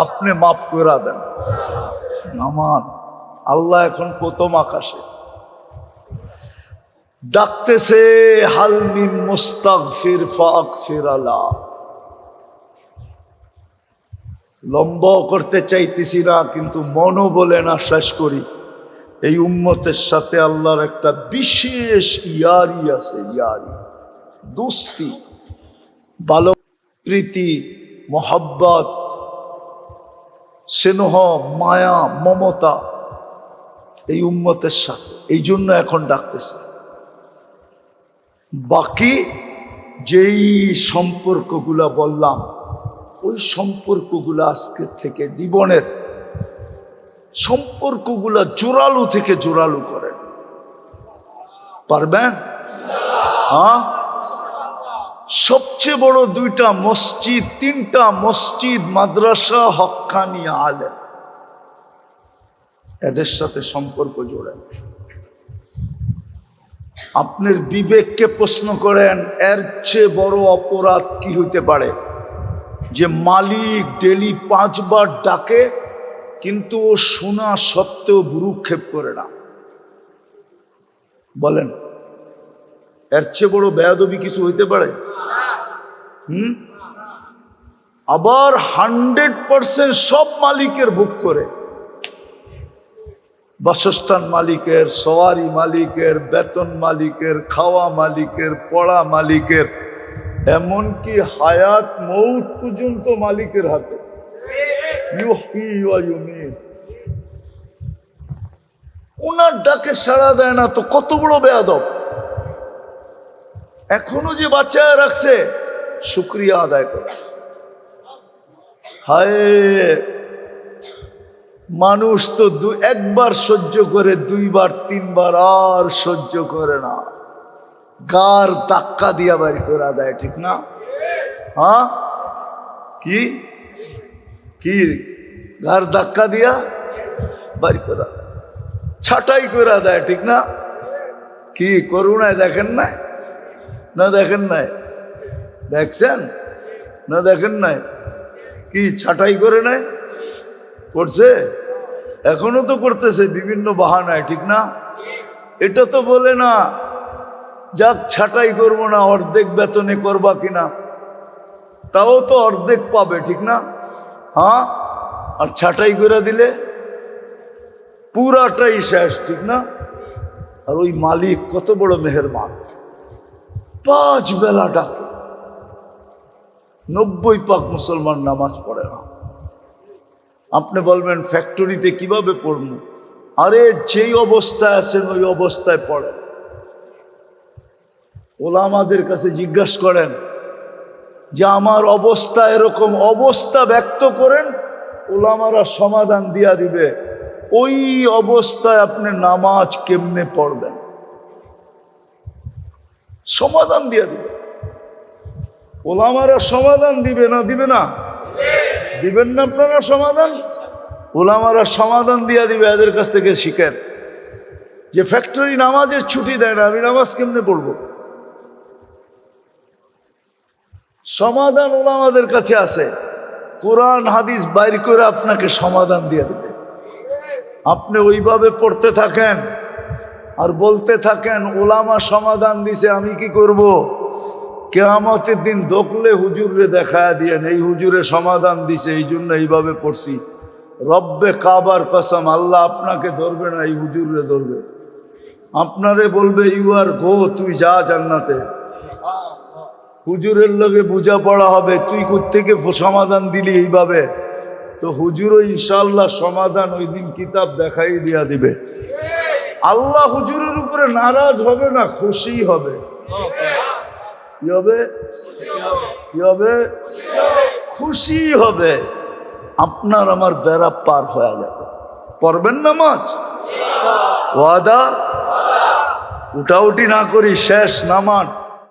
আপনি মাফ করে দেন আমার। আল্লাহ এখন প্রথম আকাশে ডাকতেছে, হাল মিন মুস্তাগফির ফাগফির আলা। লম্বা করতে চাইতেছি না, কিন্তু মনও বলে না শেষ করি। এই উম্মতের সাথে আল্লাহর একটা বিশেষ ইয়ারি আছে, ইয়ারি, দোস্তি, ভালো, প্রীতি, মোহাব্বত, স্নেহ, মায়া, মমতা এই উম্মতের সাথে। এই জন্য এখন ডাকতেছে। বাকি যেই সম্পর্কগুলা বললাম, ওই সম্পর্কগুলা আজকের থেকে জীবনের সম্পর্কগুলা জোরালো থেকে জোরালো করেন। পারবেন? হ্যাঁ। সবচেয়ে বড় 2টা মসজিদ, 3টা মসজিদ, মাদ্রাসা, হক্কানি আলেম, এদের সাথে সম্পর্ক জোড়েন। আপনার বিবেককে প্রশ্ন করেন, এর চেয়ে বড় অপরাধ কি হইতে পারে? যে মালিক ডেলি 5 বার ডাকে, কিন্তু ও শোনা সত্ত্বেও ভ্রুক্ষেপ করে না। বলেন, এর চেয়ে বড় বেয়াদবি কিছু হইতে পারে? আবার 100% সব মালিকের ভোগ করে, বাসস্থান মালিকের, সওয়ারি মালিকের, বেতন মালিকের, খাওয়া মালিকের, পড়া মালিকের, এমনকি হায়াত মৌত পর্যন্ত মালিকের হাতে। ওনার ডাকে সাড়া দেয় না তো কত বড় বেয়াদব। এখনো যে বাঁচায় রাখছে, শুকরিয়া আদায় করে। হায়, মানুষ তো একবার সহ্য করে, 2 বার 3 বার আর সহ্য করে না, গার ধাক্কা দিয়া বাড়ি করে দেয়, ঠিক না? হ্যাঁ, কি কি গার ধাক্কা দিয়া বাড়ি করে দেয়, ছাটাই করে দেয়, ঠিক না? কি করুণায় দেখেন নাই? না দেখেন নাই? দেখছেন না? দেখেন নাই? কি ছাটাই করে নাই? করছে, এখনো তো করতেছে বিভিন্ন বাহানায়, ঠিক না? এটা তো বলে না যাক ছাটাই করবো না, অর্ধেক বেতনে করবা কিনা, তাও তো অর্ধেক পাবে, ঠিক না? হ্যাঁ, আর ছাটাই করে দিলে পুরাটাই শেষ, ঠিক না? আর ওই মালিক কত বড় মেহেরবান, 5 বেলা ডাকে। 90% মুসলমান নামাজ পড়ে না। আপনি বলবেন ফ্যাক্টরিতে কিভাবে পড়বো? আরে যেই অবস্থায় আছেন ওই অবস্থায় পড়েন। ওলামাদের কাছে জিজ্ঞাসা করেন যে আমার অবস্থা এরকম, অবস্থা ব্যক্ত করেন, ওলামারা সমাধান দিয়া দিবে ওই অবস্থায় আপনি নামাজ কেমনে পড়বেন, সমাধান দিয়া দিবে। ওলামারা সমাধান দিবে না? দিবে না? দিবেন না আপনারা সমাধান? ওলামারা সমাধান দিয়া দিবে। এদের কাছ থেকে শিখেন যে ফ্যাক্টরি নামাজের ছুটি দেয় না, আমি নামাজ কেমনে পড়বো? সমাধান ওলামাদের কাছে আছে। কোরআন হাদিস বাইর করে আপনাকে সমাধান দিয়ে দেবে। আপনি ওইভাবে পড়তে থাকেন আর বলতে থাকেন ওলামা সমাধান দিছে, আমি কি করব? কিয়ামতের দিন দোকলে হুজুরে দেখায় দিয়েন, এই হুজুরে সমাধান দিছে, এই জন্য এইভাবে পড়ছি। রব্বে কাবার কসম, আল্লাহ আপনাকে ধরবে না, এই হুজুরে ধরবে। আপনারে বলবে ইউ আর গো, তুই যা জান্নাতে। হুজুরের লগে বুঝা পড়া হবে, তুই কোত্থেকে সমাধান দিলি এইভাবে? তো হুজুরও ইনশাআল্লাহ সমাধান ওই দিন কিতাব দেখাই দিয়া দিবে। আল্লাহ হুজুরের উপরে নারাজ হবে না, খুশি হবে। কি হবে? কি হবে? খুশি হবে। আপনার আমার বেড়া পার হয়ে যাবে। পড়বেন নামাজ? ওয়াদা? উঠাউটি না করি, শেষ নামান।